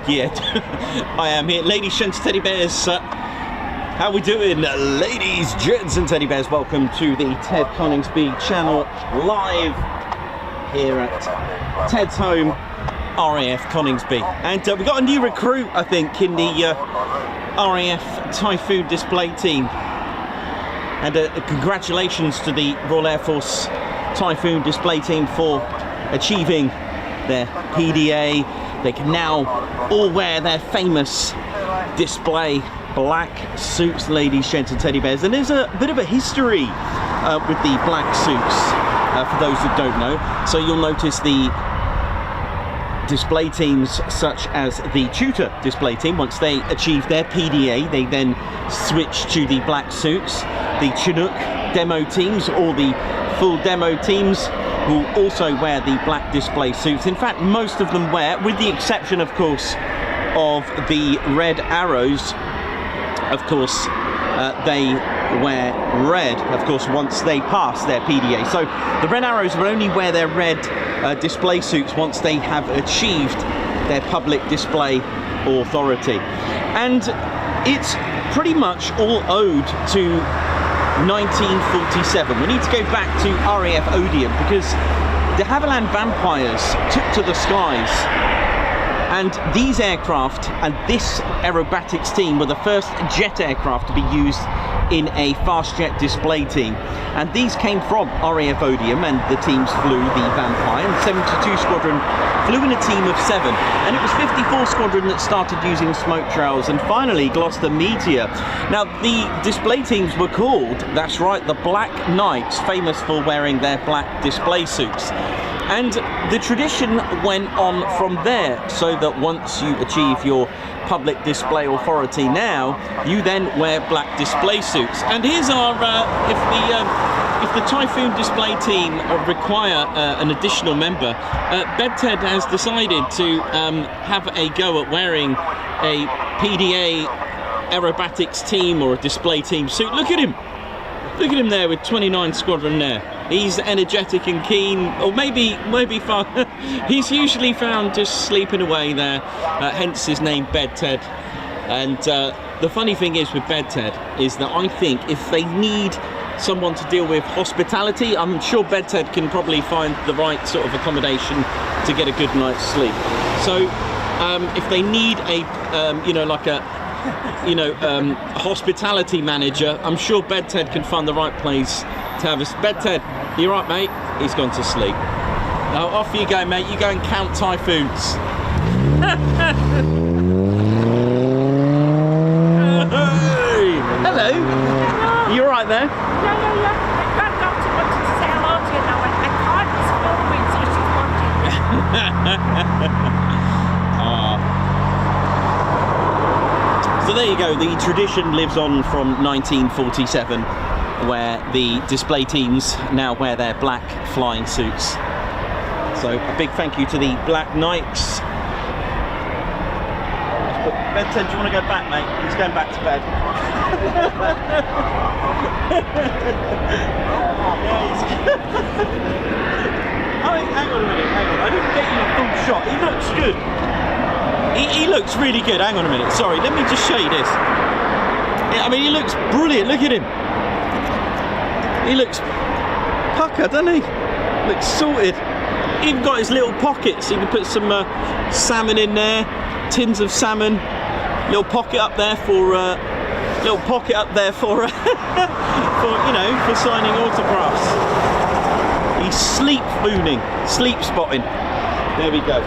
yeah, I am here. Ladies, gents, teddy bears. How we doing? Ladies, gents and teddy bears, welcome to the Ted Coningsby channel, live here at Ted's home, RAF Coningsby. And we've got a new recruit, I think, in the RAF Typhoon display team. And congratulations to the Royal Air Force Typhoon display team for achieving their PDA. They can now all wear their famous display black suits, ladies, gents and teddy bears. And there's a bit of a history with the black suits, for those that don't know. So you'll notice the display teams such as the tutor display team, once they achieve their PDA, they then switch to the black suits. The Chinook demo teams, or the full demo teams, will also wear the black display suits. In fact, most of them wear, with the exception, of course, of the Red Arrows. Of course, they wear red, of course, once they pass their PDA. So the Red Arrows will only wear their red display suits once they have achieved their public display authority. And it's pretty much all owed to 1947. We need to go back to RAF Odeon, because de Havilland Vampires took to the skies, and these aircraft and this aerobatics team were the first jet aircraft to be used in a fast jet display team. And these came from RAF Odeon, and the teams flew the Vampire, and 72 Squadron flew in a team of 7, and it was 54 Squadron that started using smoke trails, and finally Gloucester Meteor. Now the display teams were called, that's right, the Black Knights, famous for wearing their black display suits. And the tradition went on from there, so that once you achieve your public display authority now, you then wear black display suits. And here's our, if the Typhoon display team require an additional member, BedTed has decided to have a go at wearing a PDA aerobatics team or a display team suit. Look at him! Look at him there with 29 Squadron there. He's energetic and keen, or maybe far. He's usually found just sleeping away there, hence his name BedTed. And the funny thing is with BedTed is that I think if they need someone to deal with hospitality, I'm sure BedTed can probably find the right sort of accommodation to get a good night's sleep. So if they need a, you know, like a, hospitality manager, I'm sure BedTed can find the right place to have us. BedTed, you right, mate? He's gone to sleep. Now off you go, mate. You go and count typhoons. Hey. Hello. Hello. You all right there? Yeah. My granddaughter wanted to say hello to you, and I went, I can't, it's filming, so she's watching. So there you go, the tradition lives on from 1947, where the display teams now wear their black flying suits. So a big thank you to the Black Knights. BedTed, do you want to go back, mate? He's going back to bed. Hang on a minute, I didn't get you a full shot. He looks good. He looks really good. Hang on a minute. Sorry, let me just show you this. I mean, he looks brilliant. Look at him. He looks pucker, doesn't he? Looks sorted. Even got his little pockets. You can put some salmon in there, tins of salmon. Little pocket up there for for for signing autographs. He's sleep spooning, sleep spotting. There we go.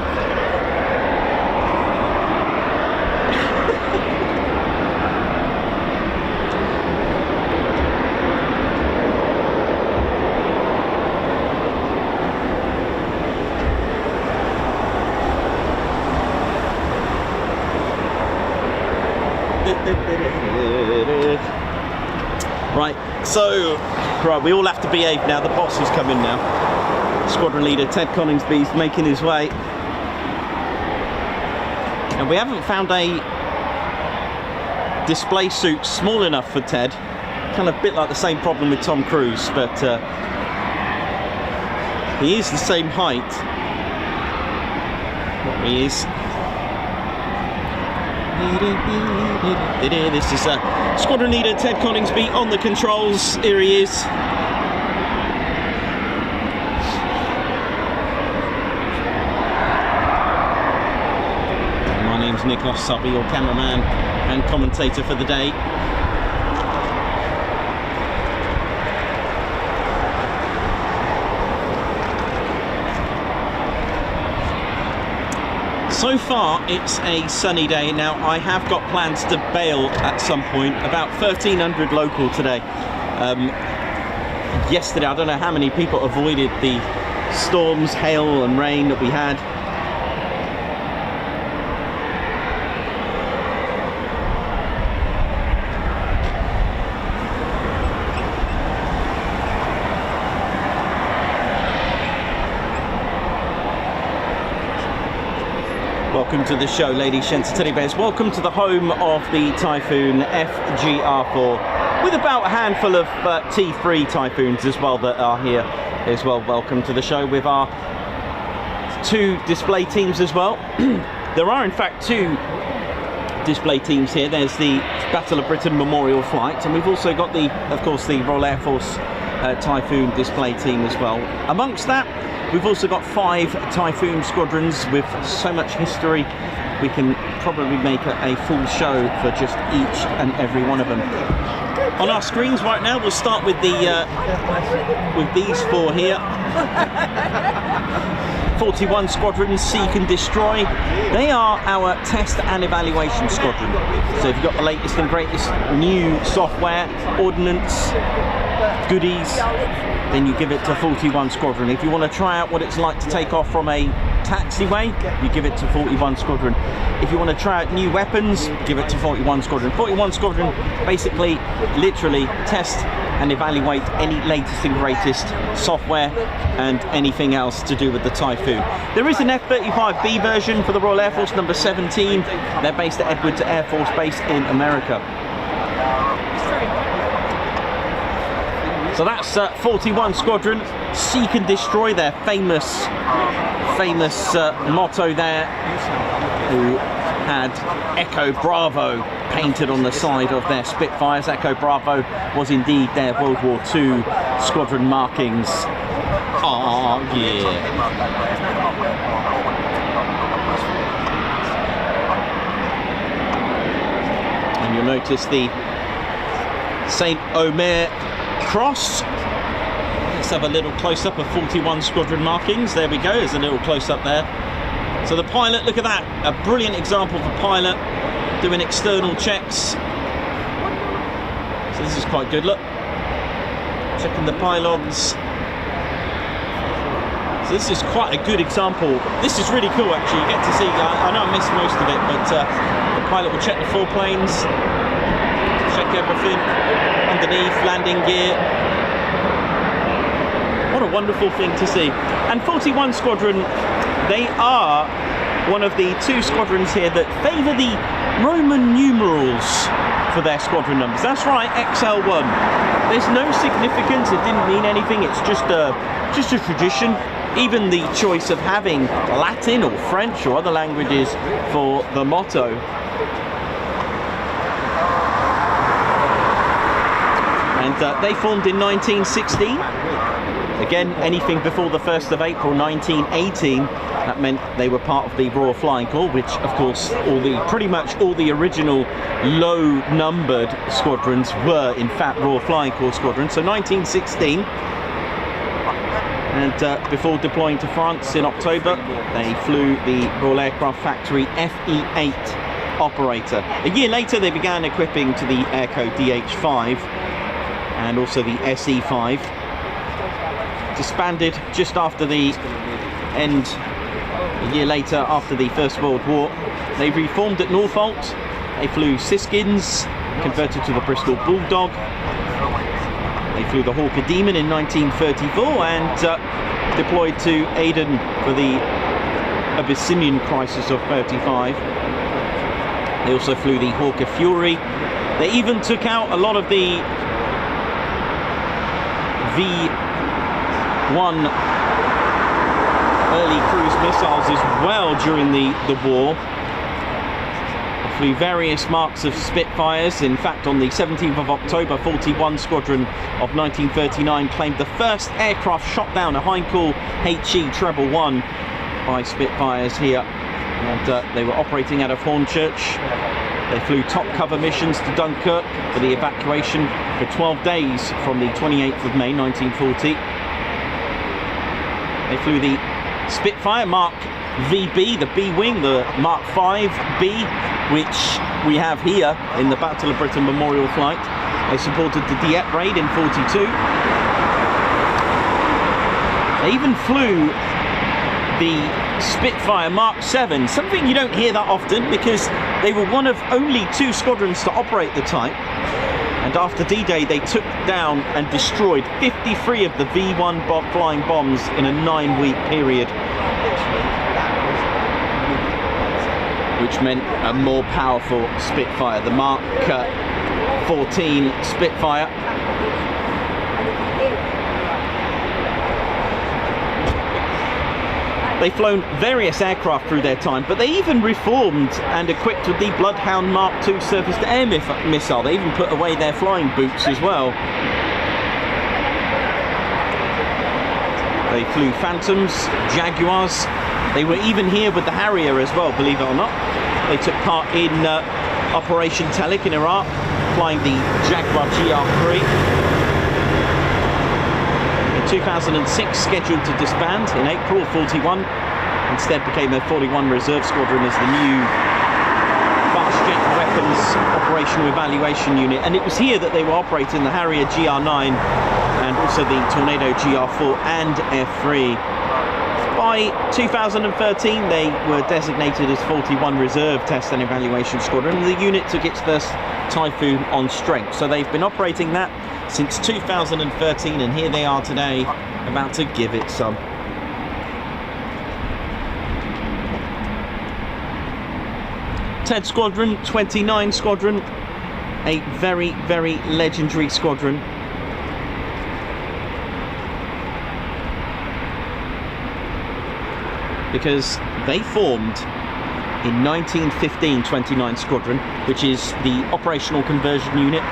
Right, we all have to behave now. The boss is coming now. Squadron leader Ted Coningsby's making his way. And we haven't found a display suit small enough for Ted. Kind of a bit like the same problem with Tom Cruise, but he is the same height. He is. This is Squadron Leader Ted Coningsby on the controls. Here he is. My name's Nicholas Subby, your cameraman and commentator for the day. So far it's a sunny day. Now I have got plans to bail at some point, about 1300 local today. Yesterday I don't know how many people avoided the storms, hail and rain that we had. Welcome to the show, ladies, gents, teddy bears. Welcome to the home of the Typhoon FGR4, with about a handful of T3 Typhoons as well that are here as well. Welcome to the show with our two display teams as well. There are in fact two display teams here. There's the Battle of Britain Memorial Flight, and we've also got the, of course, the Royal Air Force Typhoon display team as well. Amongst that, we've also got 5 Typhoon squadrons with so much history. We can probably make a full show for just each and every one of them. On our screens right now, we'll start with the with these 4 here. 41 Squadrons, Seek and Destroy. They are our test and evaluation squadron. So if you've got the latest and greatest new software, ordnance, goodies, then you give it to 41 Squadron. If you want to try out what it's like to take off from a taxiway, you give it to 41 Squadron. If you want to try out new weapons, give it to 41 Squadron. 41 Squadron basically, literally test and evaluate any latest and greatest software and anything else to do with the Typhoon. There is an F-35B version for the Royal Air Force, number 17. They're based at Edwards Air Force Base in America. So that's 41 Squadron, Seek and Destroy, their famous motto there, who had Echo Bravo painted on the side of their Spitfires. Echo Bravo was indeed their World War II squadron markings. Oh yeah. And you'll notice the St. Omer cross. Let's have a little close-up of 41 Squadron markings. There we go, there's a little close-up there. So the pilot, look at that, a brilliant example of a pilot doing external checks. So this is quite good, look. Checking the pylons. So this is quite a good example. This is really cool actually, you get to see, I know I missed most of it, but the pilot will check the foreplanes, check everything, underneath, landing gear. What a wonderful thing to see. And 41 Squadron, they are one of the 2 squadrons here that favour the Roman numerals for their squadron numbers. That's right, XL1. There's no significance, it didn't mean anything, it's just a tradition. Even the choice of having Latin or French or other languages for the motto. And they formed in 1916. Again, anything before the 1st of April 1918, that meant they were part of the Royal Flying Corps, which of course pretty much all the original low-numbered squadrons were in fact Royal Flying Corps squadrons. So 1916, and before deploying to France in October, they flew the Royal Aircraft Factory FE8 operator. A year later, they began equipping to the Airco DH5 and also the SE5. Disbanded just after the end, a year later after the First World War. They reformed at Norfolk. They flew Siskins, converted to the Bristol Bulldog. They flew the Hawker Demon in 1934 and deployed to Aden for the Abyssinian crisis of 35. They also flew the Hawker Fury. They even took out a lot of the V1 early cruise missiles as well during the war. flew various marks of Spitfires. In fact, on the 17th of October, 41 Squadron of 1939 claimed the first aircraft shot down a Heinkel HE Treble 1 by Spitfires here, and they were operating out of Hornchurch. They flew top cover missions to Dunkirk for the evacuation for 12 days from the 28th of May 1940. They flew the Spitfire Mark VB, the B-wing, the Mark 5B, which we have here in the Battle of Britain Memorial Flight. They supported the Dieppe raid in 42. They even flew the Spitfire Mark 7, something you don't hear that often because they were one of only 2 squadrons to operate the type. And after D-Day, they took down and destroyed 53 of the V1 flying bombs in a 9-week period, which meant a more powerful Spitfire, the Mark 14 Spitfire. They've flown various aircraft through their time, but they even reformed and equipped with the Bloodhound Mark II surface-to-air missile. They even put away their flying boots as well. They flew Phantoms, Jaguars. They were even here with the Harrier as well, believe it or not. They took part in Operation Talik in Iraq, flying the Jaguar GR3. 2006 scheduled to disband in April 41, instead became a 41 Reserve Squadron as the new Fast Jet Weapons Operational Evaluation Unit, and it was here that they were operating the Harrier GR9 and also the Tornado GR4 and F3. By 2013 they were designated as 41 Reserve Test and Evaluation Squadron, and the unit took its first Typhoon on strength. So they've been operating that since 2013, and here they are today, about to give it some. Ted Squadron, 29 Squadron, a very, very legendary squadron. Because they formed in 1915, 29 Squadron, which is the operational conversion unit.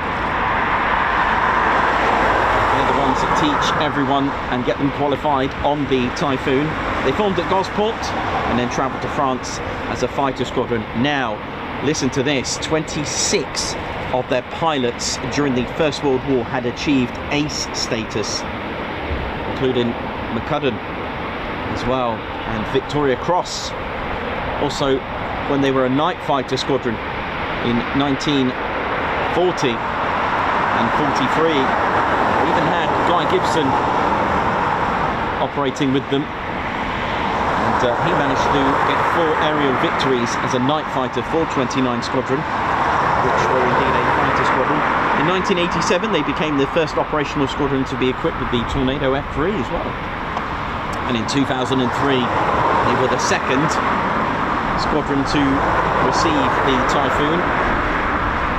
They're the ones that teach everyone and get them qualified on the Typhoon. They formed at Gosport and then travelled to France as a fighter squadron. Now, listen to this, 26 of their pilots during the First World War had achieved ace status, including McCudden as well, and Victoria Cross. Also, when they were a night fighter squadron in 1940 and 43, they even had Guy Gibson operating with them, and he managed to get 4 aerial victories as a night fighter for 29 Squadron, which were indeed a fighter squadron. In 1987 they became the first operational squadron to be equipped with the Tornado F3 as well, and in 2003 they were the second squadron to receive the Typhoon.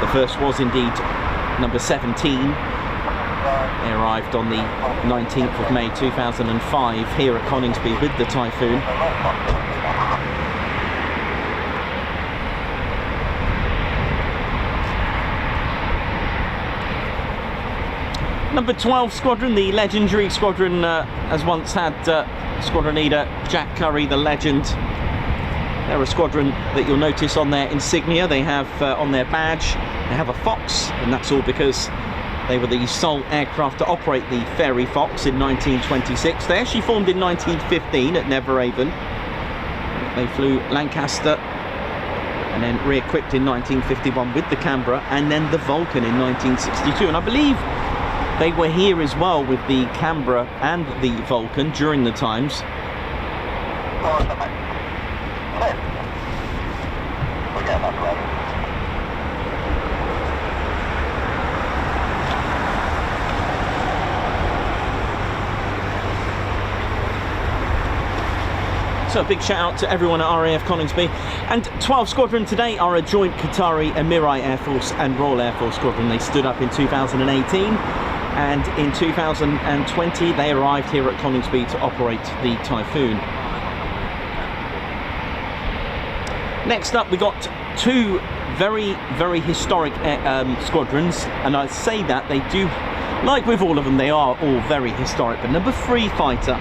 The first was indeed number 17. They arrived on the 19th of May 2005 here at Coningsby with the Typhoon. Number 12 Squadron, the legendary squadron, has once had squadron leader Jack Curry, the legend. They're a squadron that you'll notice on their insignia. They have on their badge, they have a fox, and that's all because they were the sole aircraft to operate the Fairy Fox in 1926. They actually formed in 1915 at Neverhaven. They flew Lancaster and then re-equipped in 1951 with the Canberra and then the Vulcan in 1962. And I believe they were here as well with the Canberra and the Vulcan during the times. So a big shout out to everyone at RAF Coningsby. And 12 Squadron today are a joint Qatari Emiri Air Force and Royal Air Force Squadron. They stood up in 2018, and in 2020 they arrived here at Coningsby to operate the Typhoon. Next up we got 2 very, very historic squadrons, and I say that they do, like with all of them, they are all very historic. But number 3 fighter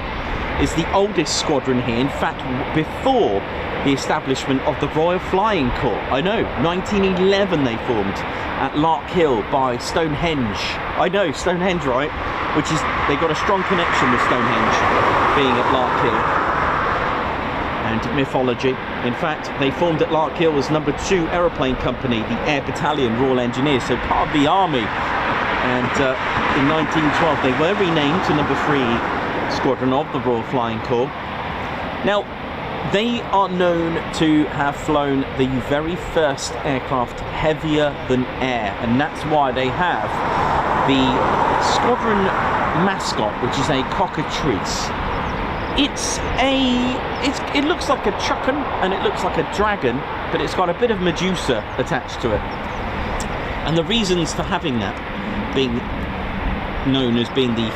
is the oldest squadron here. In fact, before the establishment of the Royal Flying Corps. I know, 1911 they formed at Lark Hill by Stonehenge. I know, Stonehenge, right? Which is, they got a strong connection with Stonehenge, being at Lark Hill. And mythology. In fact, they formed at Lark Hill as number 2 aeroplane company, the Air Battalion Royal Engineers, so part of the army. And in 1912 they were renamed to number 3 Squadron of the Royal Flying Corps. Now, they are known to have flown the very first aircraft heavier than air, and that's why they have the squadron mascot, which is a cockatrice. It looks like a chucken and it looks like a dragon, but it's got a bit of Medusa attached to it. And the reasons for having that, being known as being the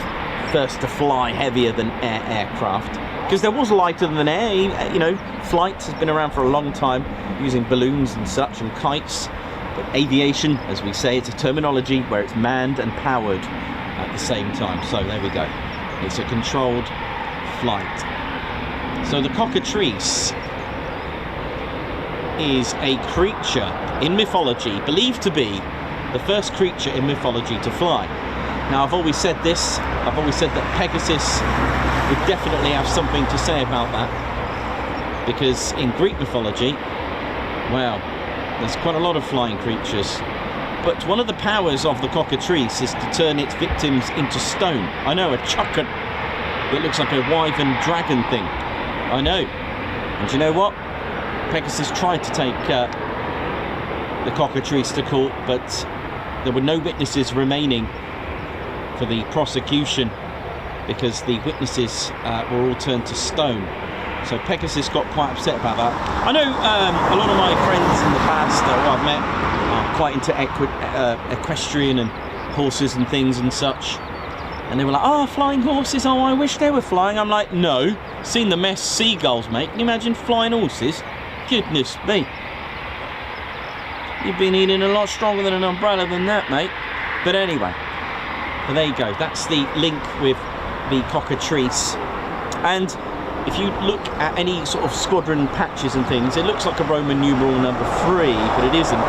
first to fly heavier than air aircraft, because there was lighter than air, you know, flight has been around for a long time using balloons and such and kites, but aviation, as we say, it's a terminology where it's manned and powered at the same time. So there we go, it's a controlled flight. So the cockatrice is a creature in mythology, believed to be the first creature in mythology to fly. Now, I've always said this, I've always said that Pegasus would definitely have something to say about that, because in Greek mythology, well, there's quite a lot of flying creatures, but one of the powers of the cockatrice is to turn its victims into stone. I know, a chucken that looks like a wyvern dragon thing. I know. And you know what? Pegasus tried to take the cockatrice to court, but there were no witnesses remaining for the prosecution, because the witnesses were all turned to stone. So Pegasus got quite upset about that. I know a lot of my friends in the past who I've met are quite into equestrian and horses and things and such. And they were like, oh, flying horses, oh, I wish they were flying. I'm like, no, seen the mess seagulls make. Can you imagine flying horses? Goodness me. You've been eating a lot stronger than an umbrella than that, mate. But anyway, so there you go. That's the link with the cockatrice. And if you look at any sort of squadron patches and things, it looks like a Roman numeral number 3, but it isn't.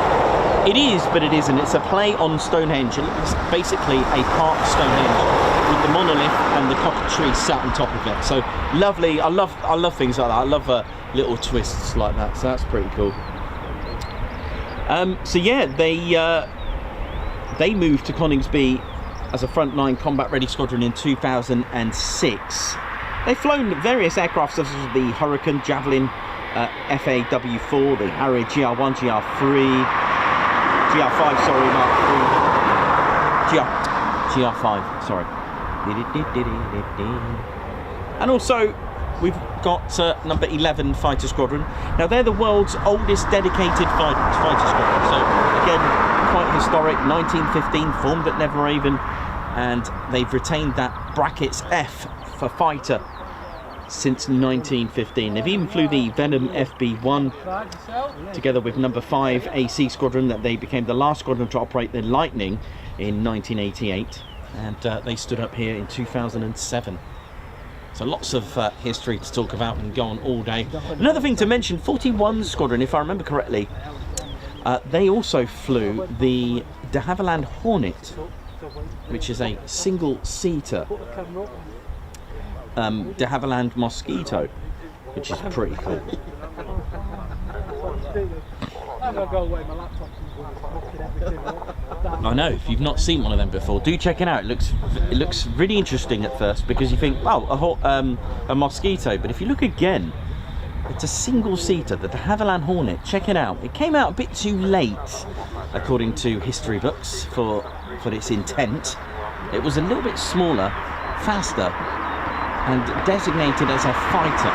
It is, but it isn't. It's a play on Stonehenge. It's basically a part of Stonehenge with the monolith and the cockatrice sat on top of it. So lovely. I love things like that. I love little twists like that. So that's pretty cool. So yeah, they moved to Coningsby as a frontline combat-ready squadron in 2006. They've flown various aircraft such as the Hurricane, Javelin, FAW4, the Harrier GR1, GR3, GR5, sorry, Mark 3, GR5, sorry. And also, we've got number 11 Fighter Squadron. Now, they're the world's oldest dedicated fighter squadron. So, again, quite historic, 1915, formed at Neverhaven, and they've retained that brackets F for fighter since 1915. They've even flew the Venom FB1 together with number 5 AC Squadron, that they became the last squadron to operate the Lightning in 1988, and they stood up here in 2007. So lots of history to talk about and go on all day. Another thing to mention, 41 Squadron, if I remember correctly, they also flew the de Havilland Hornet, which is a single-seater de Havilland Mosquito, which is pretty cool. I know, if you've not seen one of them before, do check it out. It looks really interesting at first, because you think, oh, a mosquito, but if you look again, it's a single-seater, the de Havilland Hornet. Check it out. It came out a bit too late, according to history books, for its intent. It was a little bit smaller, faster, and designated as a fighter.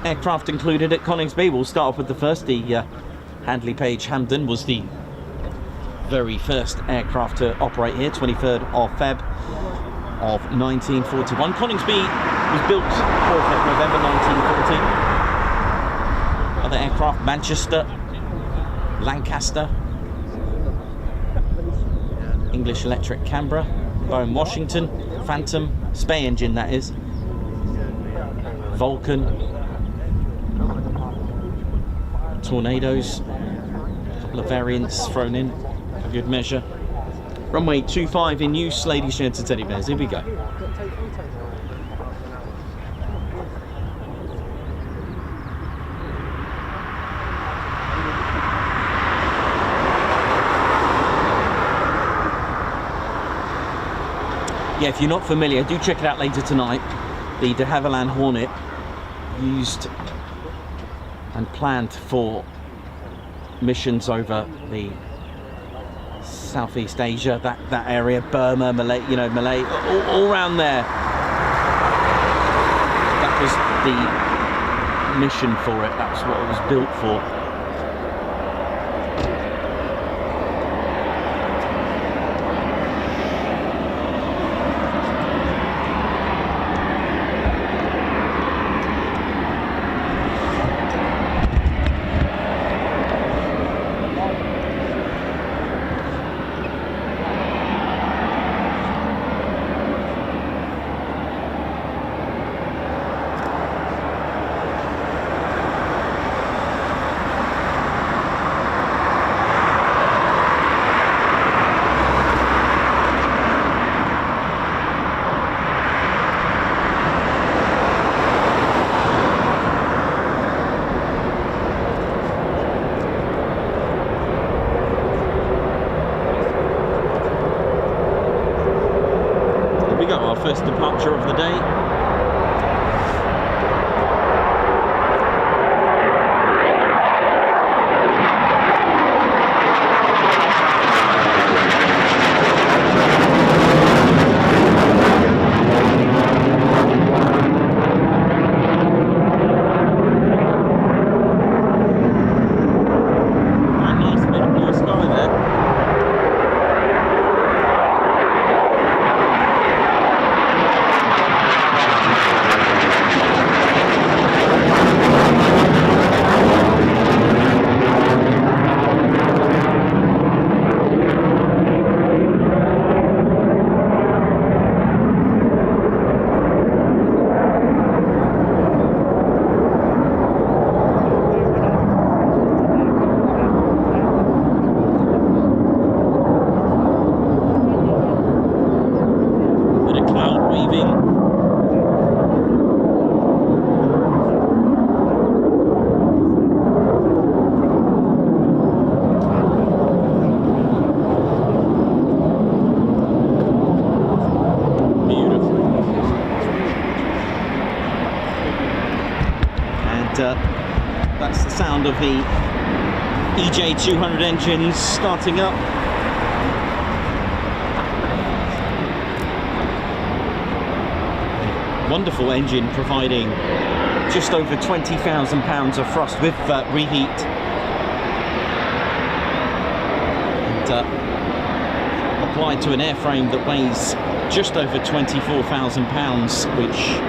Aircraft included at Coningsby. We'll start off with the first. The Handley Page Hampden was the very first aircraft to operate here, 23rd of Feb of 1941. Coningsby was built 4th of November 1914. Other aircraft: Manchester, Lancaster, English Electric Canberra, Boeing Washington, Phantom, Spey engine that is, Vulcan, Tornadoes, a couple of variants thrown in for good measure. Runway 25 in use, ladies, gents and teddy bears. Here we go. Yeah, if you're not familiar, do check it out later tonight. The de Havilland Hornet, used and planned for missions over the Southeast Asia, that area, Burma, Malay, Malay, all around there. That was the mission for it. That's what it was built for. First departure of the day. Nice bit of blue sky there. That's the sound of the EJ200 engines starting up. Wonderful engine, providing just over 20,000 pounds of thrust with reheat. And applied to an airframe that weighs just over 24,000 pounds, which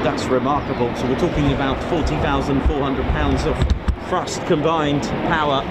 that's remarkable. So we're talking about 40,400 pounds of thrust combined power.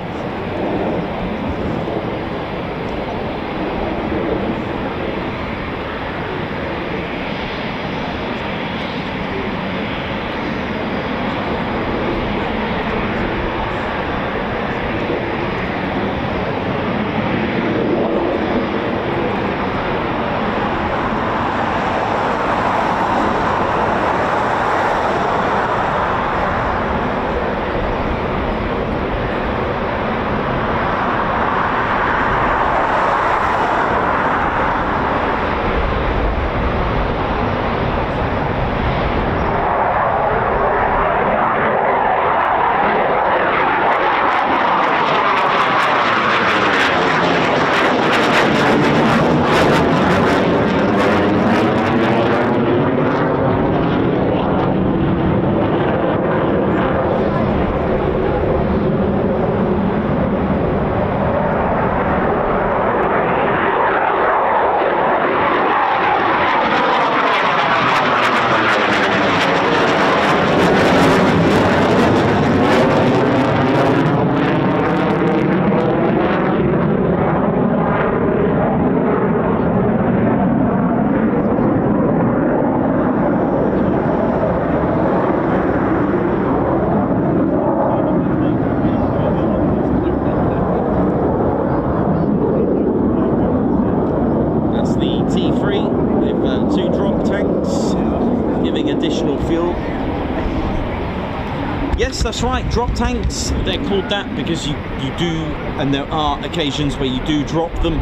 that's right. Drop tanks, they're called that because you do, and there are occasions where you do drop them,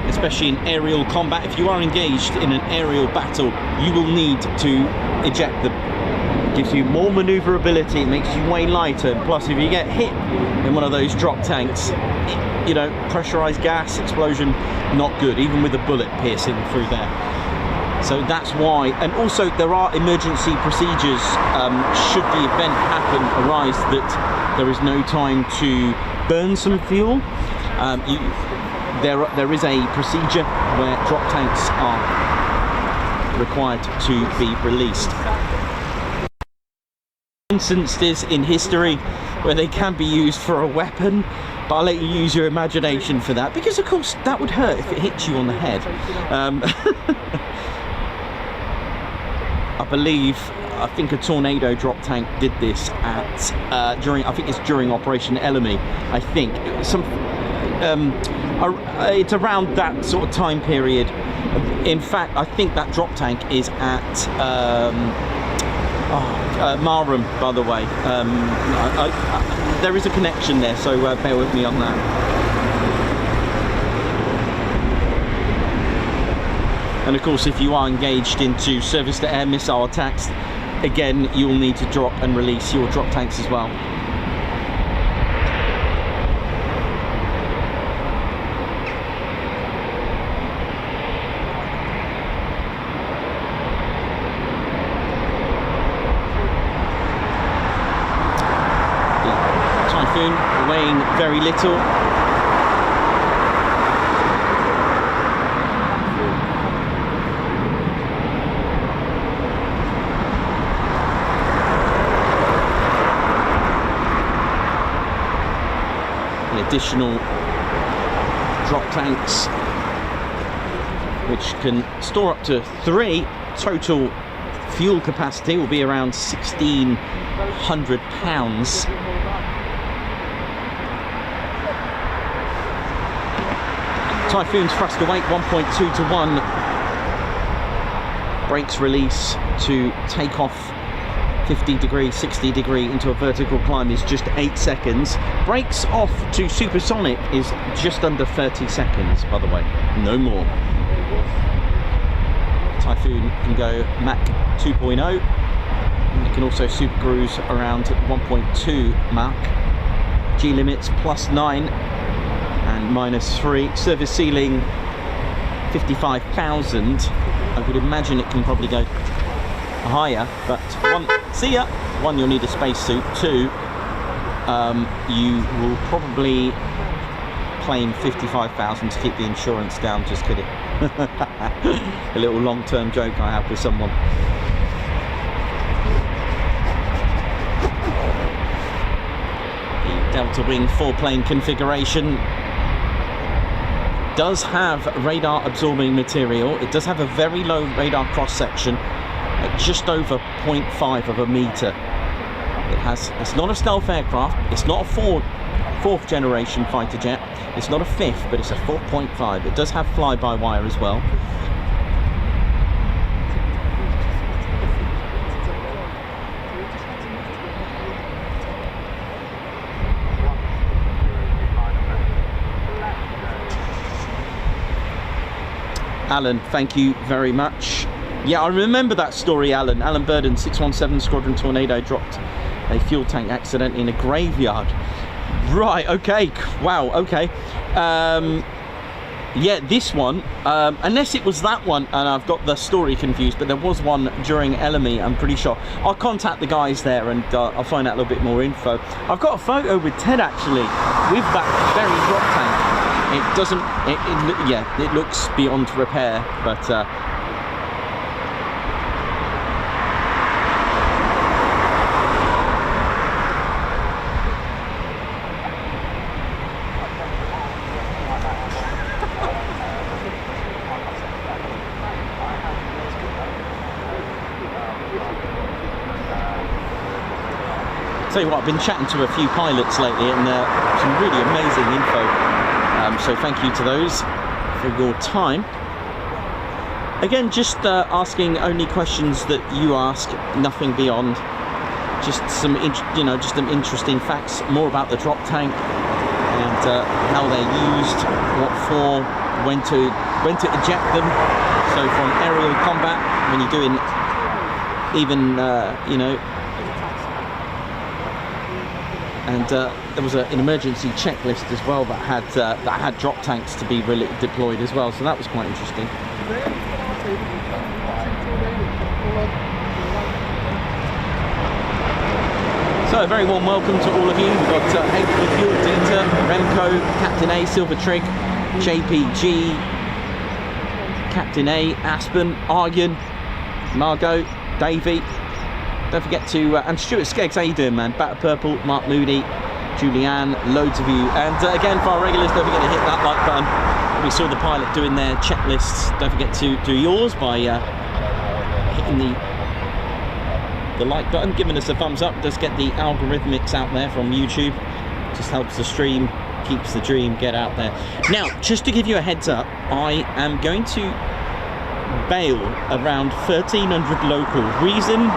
especially in aerial combat. If you are engaged in an aerial battle, you will need to eject them. It gives you more maneuverability, it makes you way lighter, and plus if you get hit in one of those drop tanks, you know, pressurized gas, explosion, not good, even with a bullet piercing through there. So that's why, and also there are emergency procedures should the event arise that there is no time to burn some fuel. There is a procedure where drop tanks are required to be released. Instances in history where they can be used for a weapon, but I'll let you use your imagination for that, because of course that would hurt if it hit you on the head. I think a tornado drop tank did this at during Operation Elemi. I think it's around that sort of time period. In fact, I think that drop tank is at Marham, by the way. There is a connection there, so bear with me on that. And of course, if you are engaged into surface-to-air missile attacks, again, you will need to drop and release your drop tanks as well. The Typhoon weighing very little. Additional drop tanks which can store up to 3. Total fuel capacity will be around 1,600 pounds. Typhoon's thrust to weight 1.2 to 1. Brakes release to take off 50 degree, 60 degree into a vertical climb is just 8 seconds. Brakes off to supersonic is just under 30 seconds, by the way, no more. Typhoon can go Mach 2.0, and it can also super cruise around 1.2 Mach. G limits +9 and -3. Service ceiling 55,000. I would imagine it can probably go higher, but one, you'll need a spacesuit. 2, you will probably claim 55,000 to keep the insurance down. Just kidding. A little long-term joke I have with someone. The Delta Wing 4-plane configuration does have radar absorbing material. It does have a very low radar cross-section at just over 0.5 of a meter. It's not a stealth aircraft, it's not a fourth generation fighter jet, it's not a 5th, but it's a 4.5. It does have fly-by-wire as well. Alan, thank you very much. Yeah, I remember that story, Alan. Alan Burden, 617 Squadron Tornado, dropped a fuel tank accidentally in a graveyard. Right, okay. Wow, okay. Yeah, this one, unless it was that one, and I've got the story confused, but there was one during Elemi, I'm pretty sure. I'll contact the guys there and I'll find out a little bit more info. I've got a photo with Ted, actually, with that very drop tank. It doesn't, yeah, it looks beyond repair, but tell you what, I've been chatting to a few pilots lately, and some really amazing info. So thank you to those for your time. Again, just asking only questions that you ask, nothing beyond. just some interesting facts more about the drop tank and how they're used, what for, when to eject them. So from aerial combat, when you're doing even and there was an emergency checklist as well that had drop tanks to be really deployed as well, so that was quite interesting. So a very warm welcome to all of you. We've got Hayden, Fuel Dieter, Remco, Captain A, Silver Trig, JPG, Captain A, Aspen, Aryan, Margot, Davey. Don't forget to, and Stuart Skeggs, how you doing, man? Batter Purple, Mark Moody, Julianne, loads of you. And again, for our regulars, don't forget to hit that like button. We saw the pilot doing their checklists. Don't forget to do yours by hitting the like button, giving us a thumbs up. Does get the algorithmics out there from YouTube. Just helps the stream, keeps the dream get out there. Now, just to give you a heads up, I am going to bail around 1,300 local. Reason?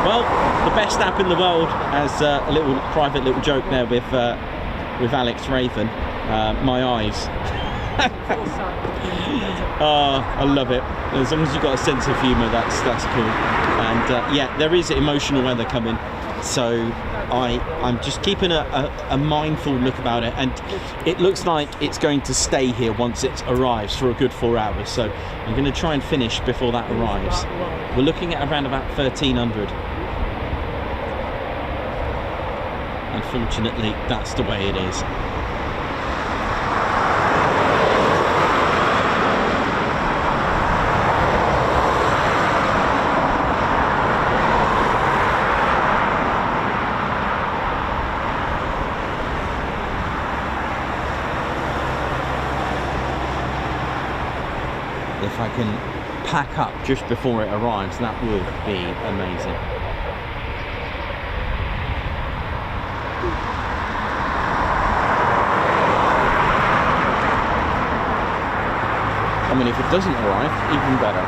Well, the best app in the world, as a little private little joke there with Alex Raven. My eyes. Oh, I love it. As long as you've got a sense of humour, that's cool. And yeah, there is emotional weather coming, so I'm just keeping a mindful look about it, and it looks like it's going to stay here once it arrives for a good 4 hours. So I'm going to try and finish before that arrives. We're looking at around about 1,300. Unfortunately, that's the way it is. If I can pack up just before it arrives, that would be amazing. I mean, if it doesn't arrive, even better.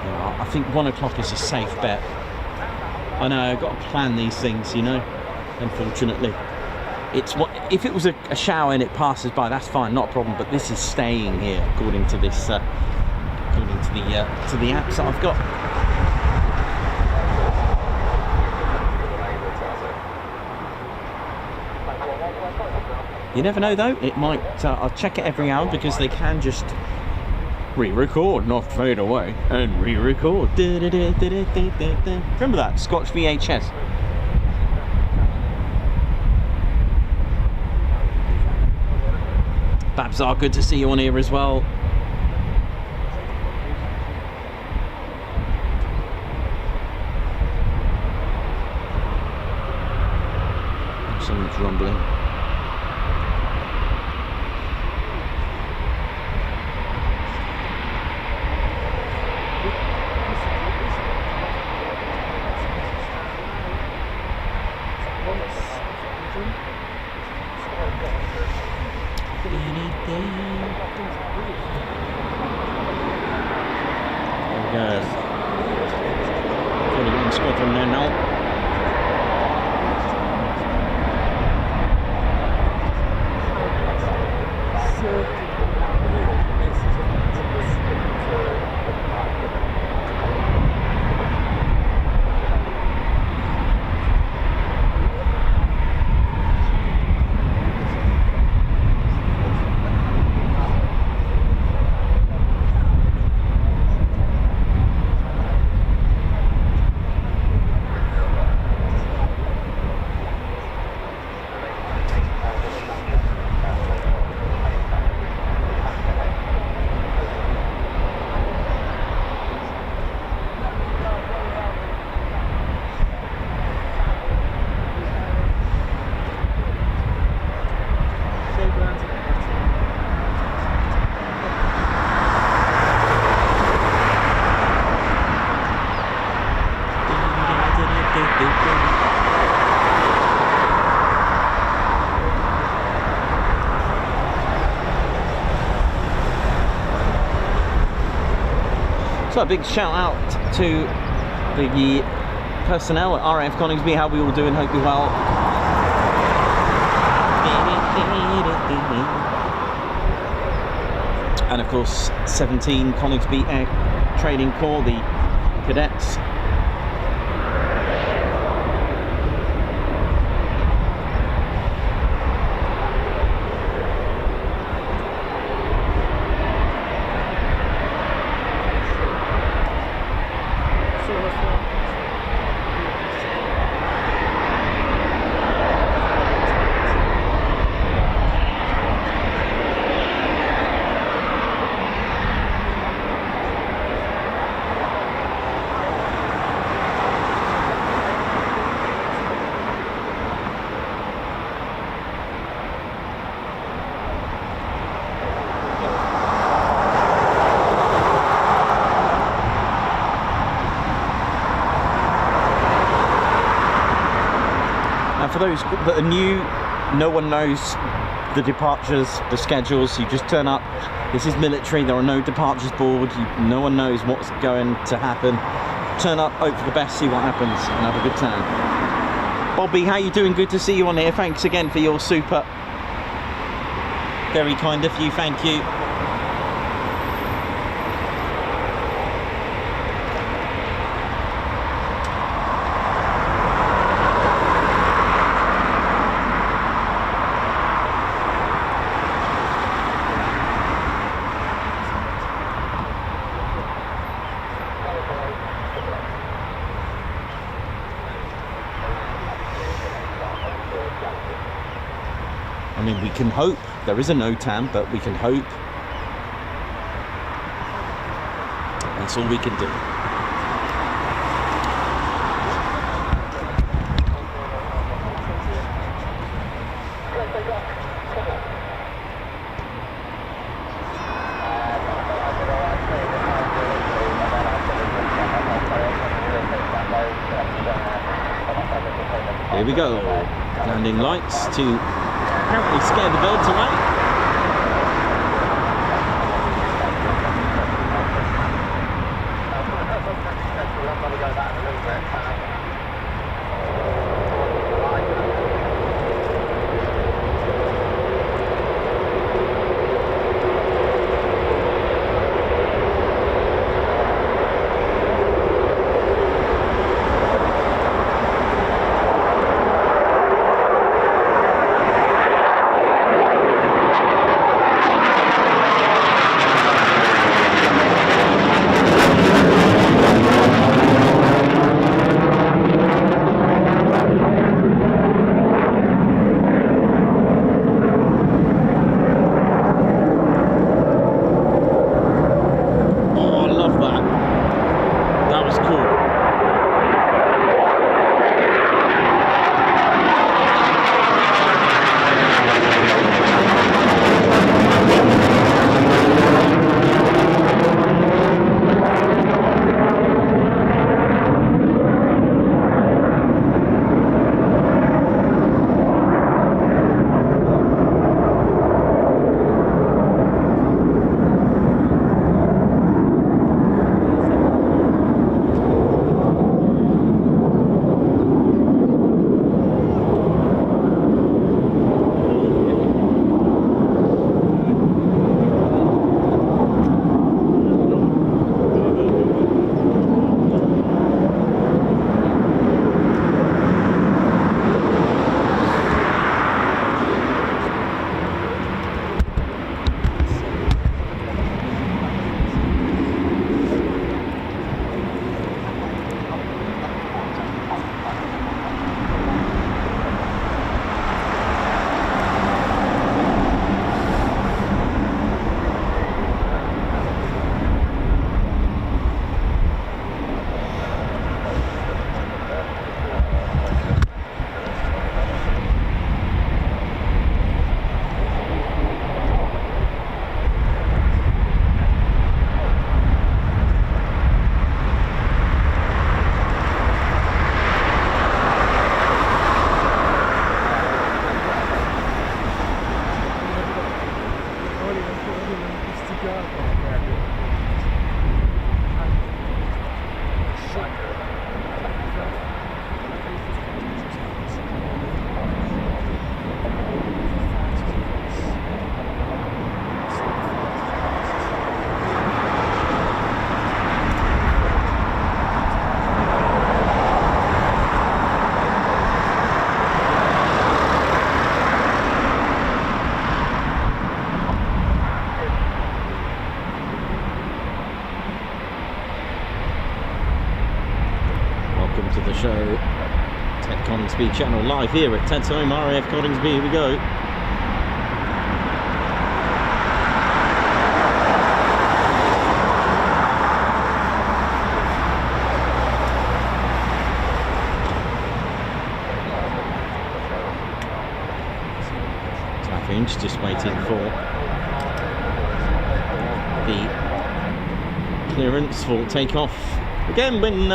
Yeah, I think 1 o'clock is a safe bet. I know, I've got to plan these things, you know, unfortunately. It's what if it was a shower and it passes by, that's fine, not a problem. But this is staying here, according to this, according to the apps that I've got. You never know though. It might. I'll check it every hour because they can just re-record, not fade away, and re-record. Remember that Scotch VHS. Babsar, good to see you on here as well. Someone's rumbling. Squadron there now. So a big shout out to the personnel at RAF Coningsby. How we all doing? Hope you're well. And of course 17 Coningsby Air Training Corps, the cadets. For those that are new, no one knows the departures, the schedules. You just turn up. This is military. There are no departures board. No one knows what's going to happen. Turn up, hope for the best, see what happens, and have a good time. Bobby, how you doing? Good to see you on here. Thanks again for your super. Very kind of you. Thank you. I mean, we can hope. There is a NOTAM, but we can hope. That's all we can do. Here we go. Landing lights to apparently scare the birds away. show. Ted Coningsby channel live here at Ted's home, RAF Coningsby. Here we go. Typhoon's just waiting for the clearance for takeoff. Again, when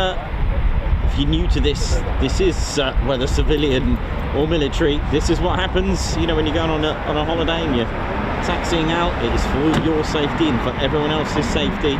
if you're new to this, this is whether civilian or military, this is what happens. You know, when you're going on a holiday and you're taxiing out, it is for your safety and for everyone else's safety.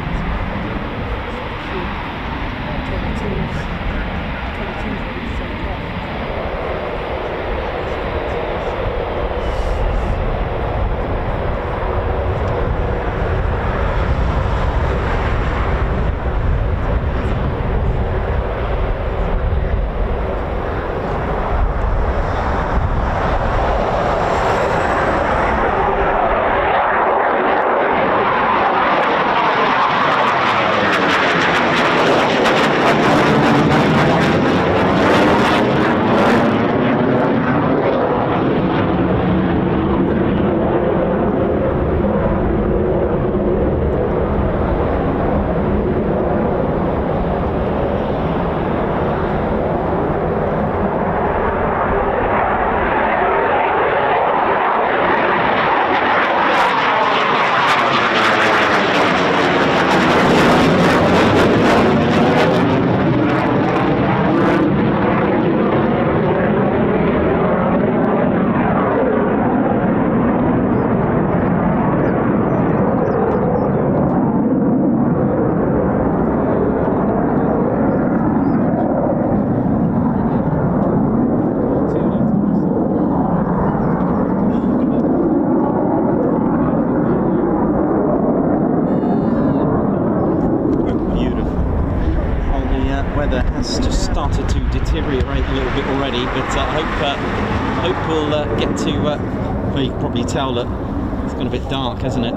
Started to deteriorate a little bit already, but hope we'll get to. Well, you can probably tell that it's gone a bit dark, hasn't it?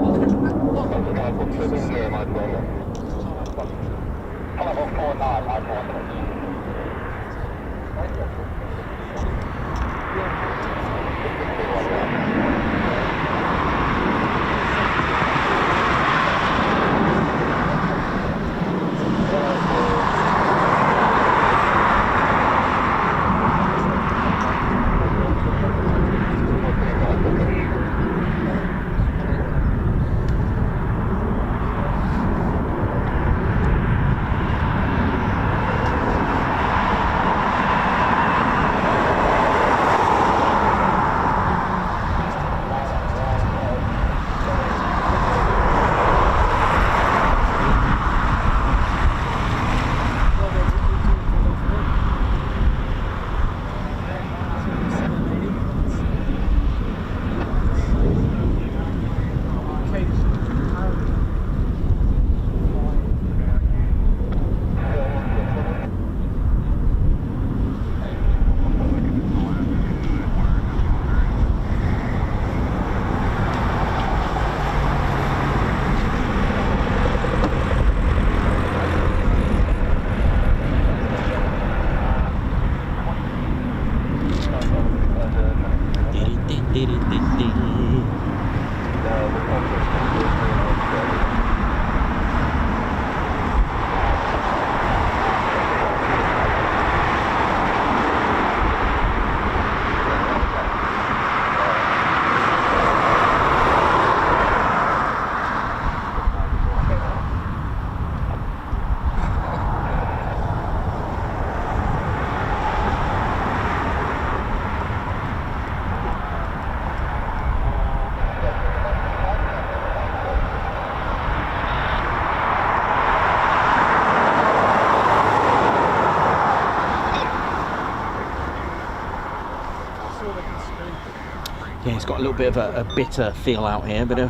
Yeah, it's got a little bit of a bitter feel out here, but there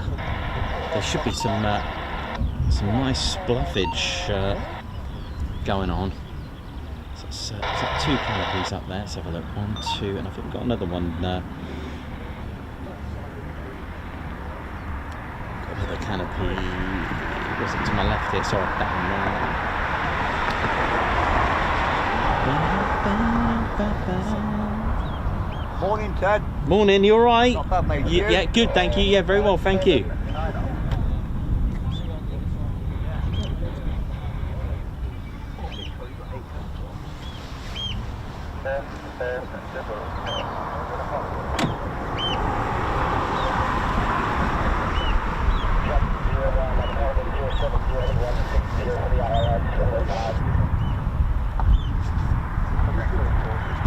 should be some nice bluffage going on. So it's two canopies up there. Let's have a look. 1, 2, and I think we've got another one. Got another canopy. It wasn't to my left here, sorry, down there. Morning, Ted. Morning, you all right? Not bad, mate. Yeah, good, thank you. Yeah, very well, thank you.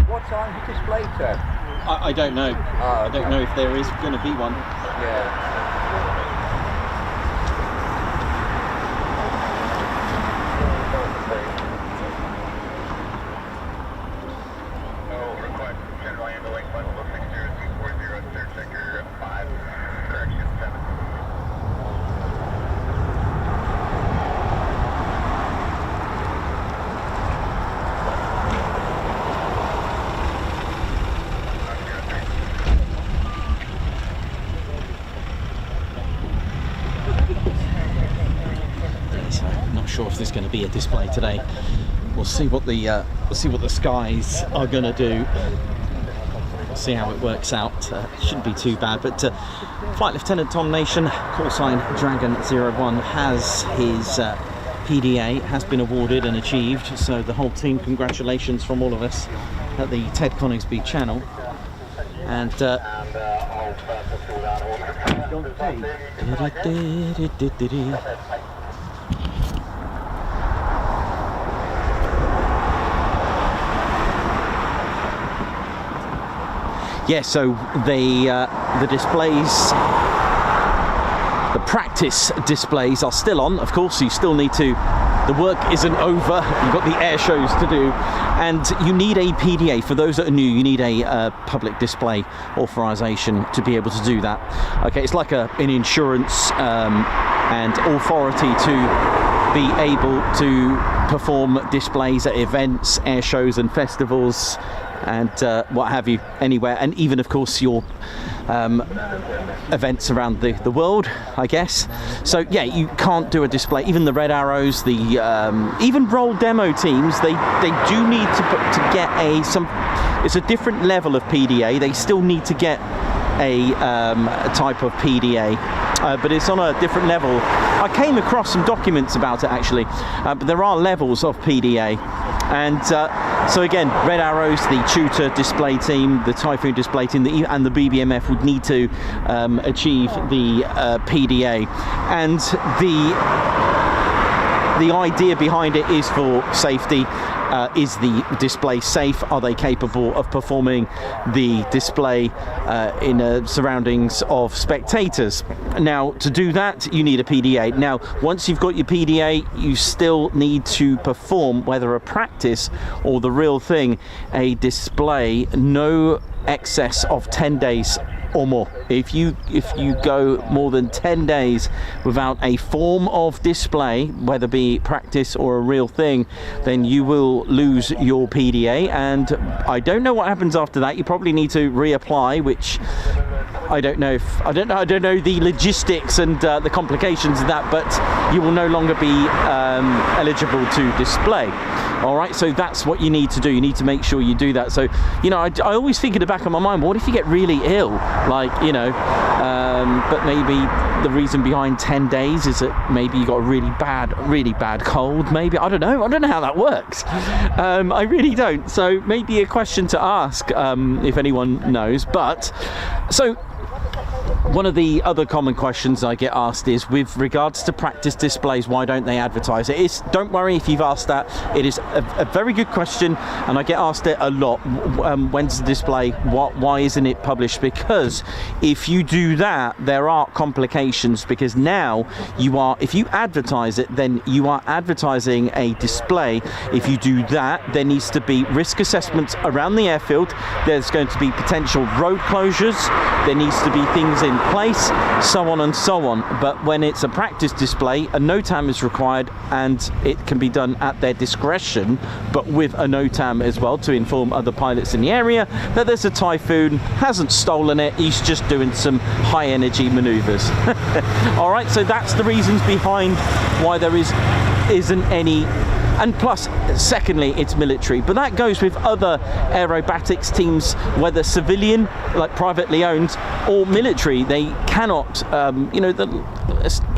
What time is display, Ted? I don't know. I don't know if there is going to be one. Yeah. So I'm not sure if there's going to be a display today. We'll see what the skies are going to do. We'll see how it works out. Shouldn't be too bad. But Flight Lieutenant Tom Nation, call sign Dragon 01, has his PDA has been awarded and achieved. So the whole team, congratulations from all of us at the Ted Coningsby channel. And yeah, so the displays, the practice displays are still on. Of course, you still need to, the work isn't over. You've got the air shows to do, and you need a PDA. For those that are new, you need a public display authorization to be able to do that. Okay, it's like an insurance and authority to be able to perform displays at events, air shows and festivals, and what have you, anywhere, and even of course your events around the world, I guess. So yeah, you can't do a display. Even the Red Arrows, the even role demo teams, they do need to get it's a different level of PDA. They still need to get a type of PDA, but it's on a different level. I came across some documents about it actually, but there are levels of PDA. And so again, Red Arrows, the Tutor display team, the Typhoon display team, and the BBMF would need to achieve the PDA. And the idea behind it is for safety. Is the display safe? Are they capable of performing the display in surroundings of spectators? Now, to do that, you need a PDA. Now, once you've got your PDA, you still need to perform, whether a practice or the real thing, a display no excess of 10 days or more. If you go more than 10 days without a form of display, whether be practice or a real thing, then you will lose your PDA. And I don't know what happens after that. You probably need to reapply, which I don't know the logistics and the complications of that, but you will no longer be eligible to display. All right, so that's what you need to do. You need to make sure you do that. So, you know, I always think in the back of my mind, what if you get really ill? Like, you know, but maybe the reason behind 10 days is that maybe you got a really bad cold. Maybe, I don't know how that works. I really don't. So maybe a question to ask if anyone knows. But so one of the other common questions I get asked is with regards to practice displays, why don't they advertise it? Don't worry if you've asked that. It is a very good question, and I get asked it a lot. When's the display? Why isn't it published? Because if you do that, there are complications, because now if you advertise it, then you are advertising a display. If you do that, there needs to be risk assessments around the airfield. There's going to be potential road closures. There needs to be things in place, so on and so on. But when it's a practice display, a NOTAM is required, and it can be done at their discretion, but with a NOTAM as well to inform other pilots in the area that there's a Typhoon, hasn't stolen it, he's just doing some high energy maneuvers. All right, so that's the reasons behind why there isn't any And plus, secondly, it's military. But that goes with other aerobatics teams, whether civilian, like privately owned, or military. They cannot, you know,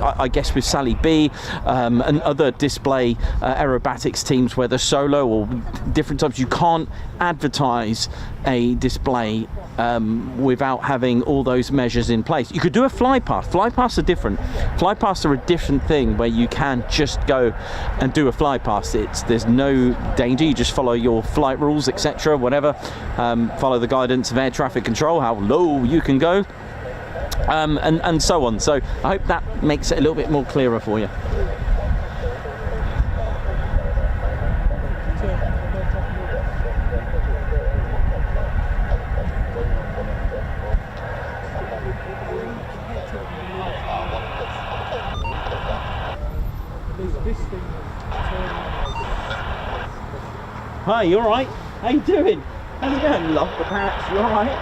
I guess with Sally B and other display aerobatics teams, whether solo or different types, you can't advertise a display without having all those measures in place. You could do a fly pass. Fly pass are different. Fly pass are a different thing where you can just go and do a fly pass. There's no danger. You just follow your flight rules, etc., whatever. Follow the guidance of air traffic control, how low you can go, and so on. So I hope that makes it a little bit more clearer for you. Hi, you alright? How you doing? How's it going? Love the patch, you alright?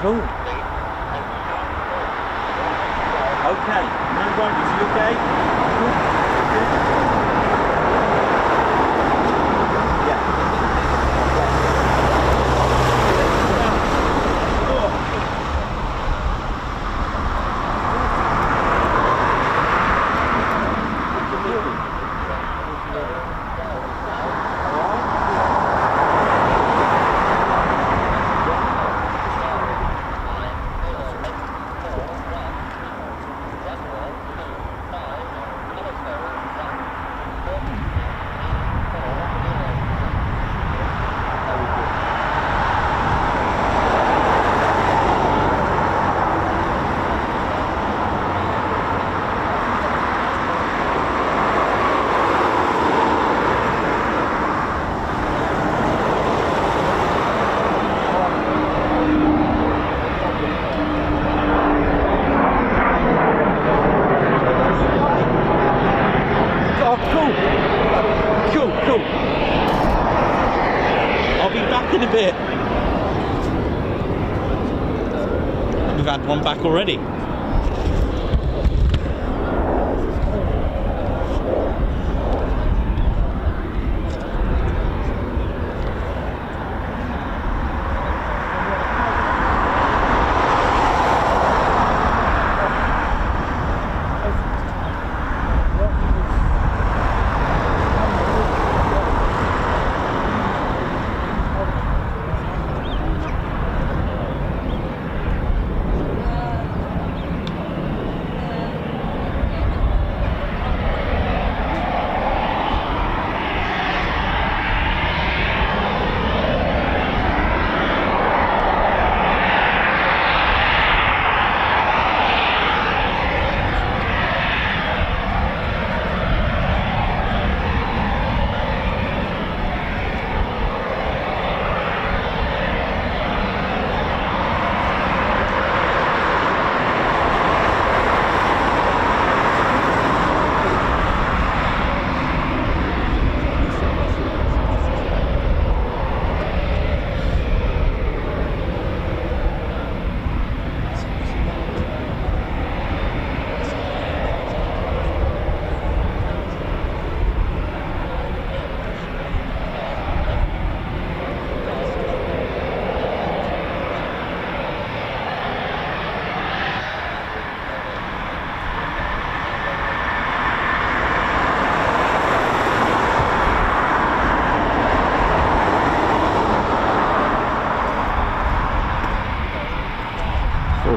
Cool. Okay, no worries, you okay? In a bit. We've had one back already.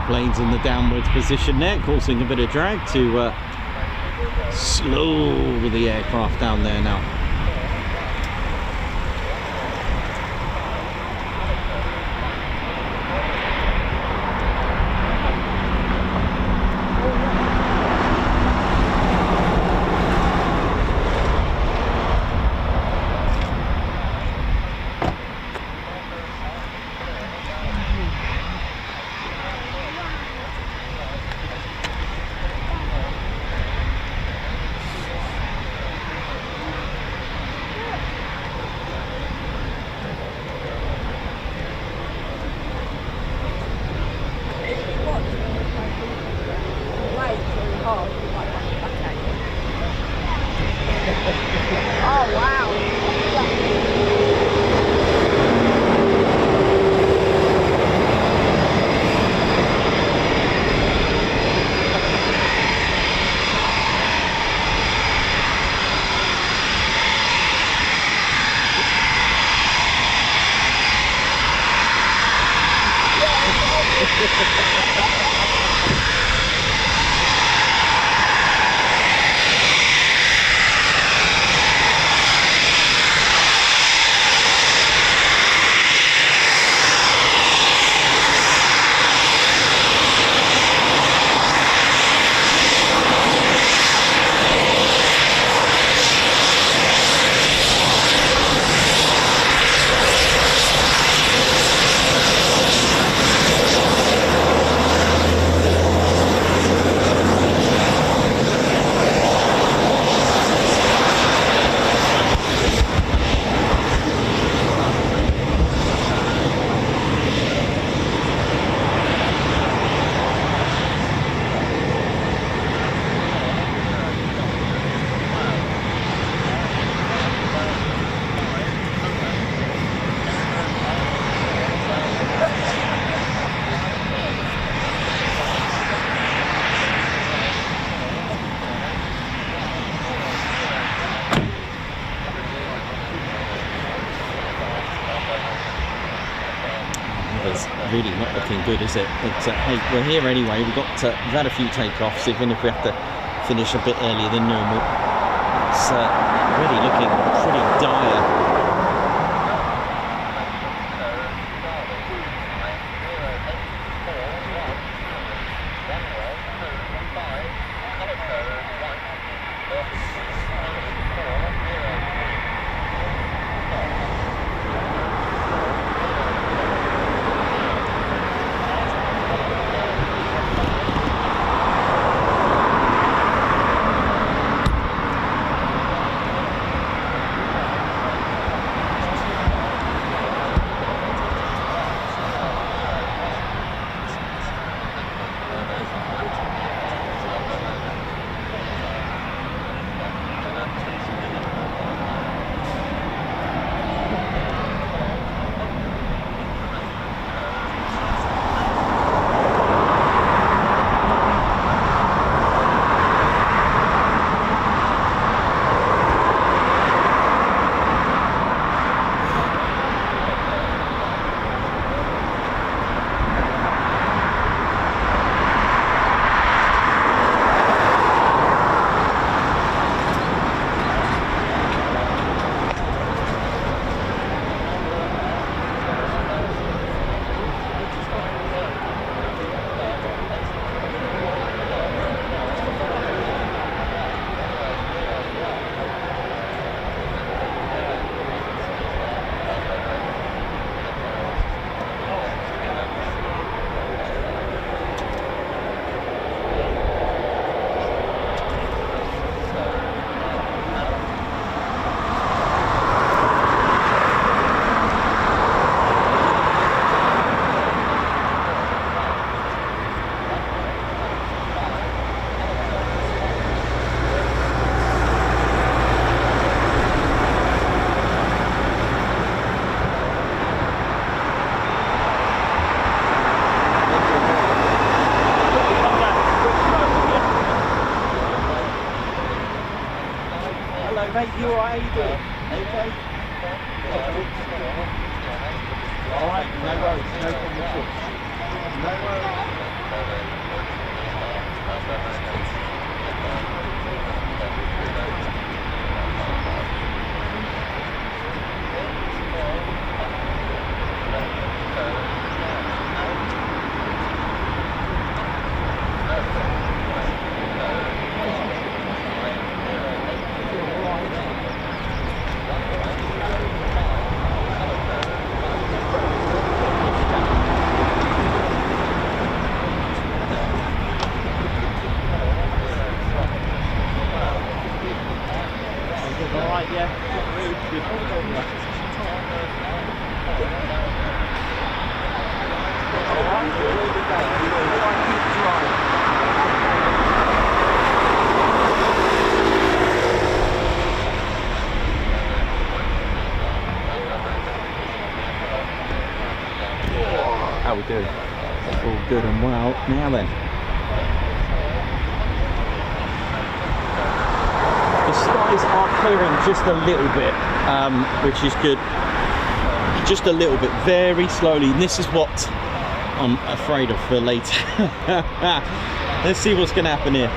Planes in the downwards position there, causing a bit of drag to slow the aircraft down there now. Really not looking good, is it? But hey, we're here anyway. We've had a few takeoffs, even if we have to finish a bit earlier than normal. It's really looking pretty dire. Mate, you alright? How you doing? Okay? Alright, no worries, no problem at all. No Alright, yeah. Good. How we doing? All good and well. Now then. The skies are clearing just a little bit, which is good. Just a little bit, very slowly. And this is what I'm afraid of for later. Let's see what's going to happen here.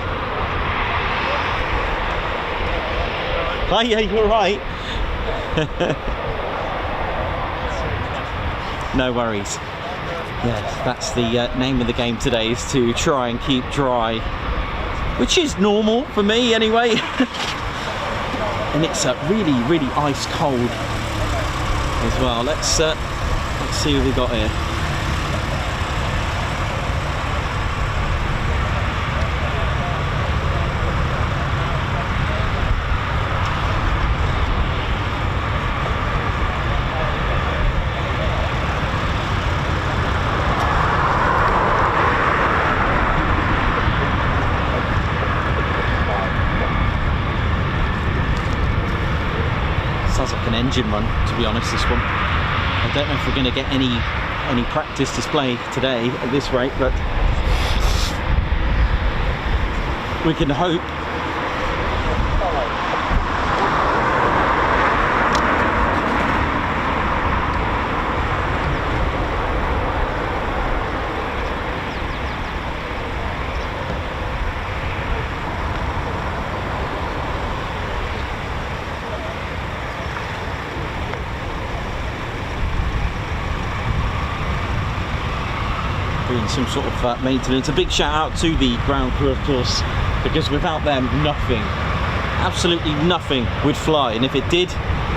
Hi, yeah, you're right. No worries. Yes, that's the name of the game today, is to try and keep dry, which is normal for me anyway. And it's really, really ice cold as well. Let's see what we got here. Sounds like an engine run, to be honest, this one. I don't know if we're going to get any practice display today at this rate, but we can hope. Doing some sort of maintenance. A big shout out to the ground crew, of course, because without them, nothing, absolutely nothing would fly. And if it did,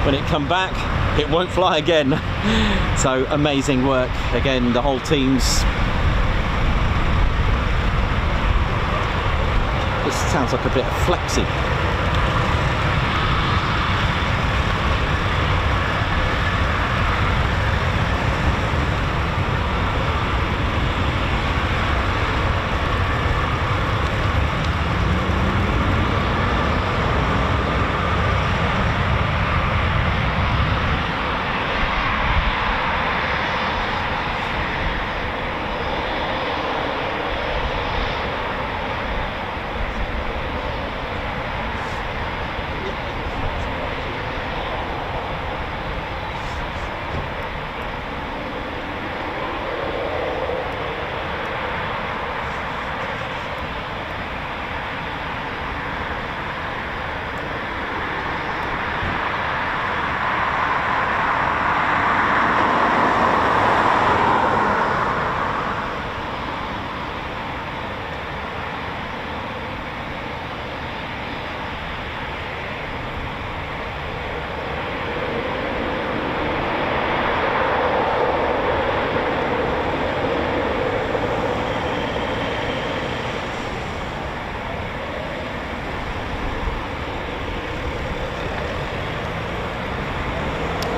when it come back, it won't fly again. So amazing work again, the whole team's. This sounds like a bit of flexing.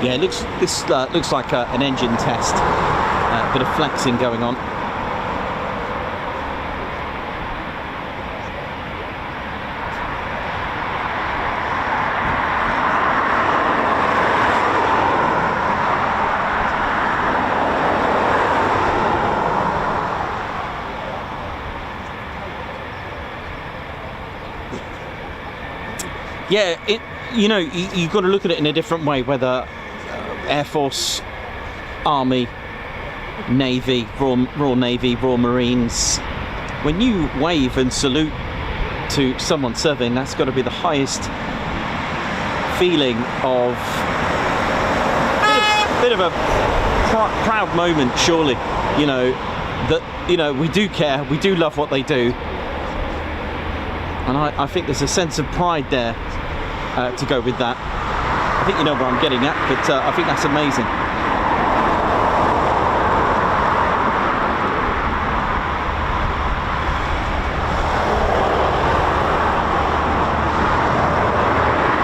Yeah, this looks like an engine test. Bit of flexing going on. Yeah, you've got to look at it in a different way, whether Air Force, Army, Navy, Royal Navy, Royal Marines. When you wave and salute to someone serving, that's got to be the highest feeling of bit of a proud moment, surely. That we do care, we do love what they do, and I think there's a sense of pride there to go with that. I think you know where I'm getting at, but I think that's amazing.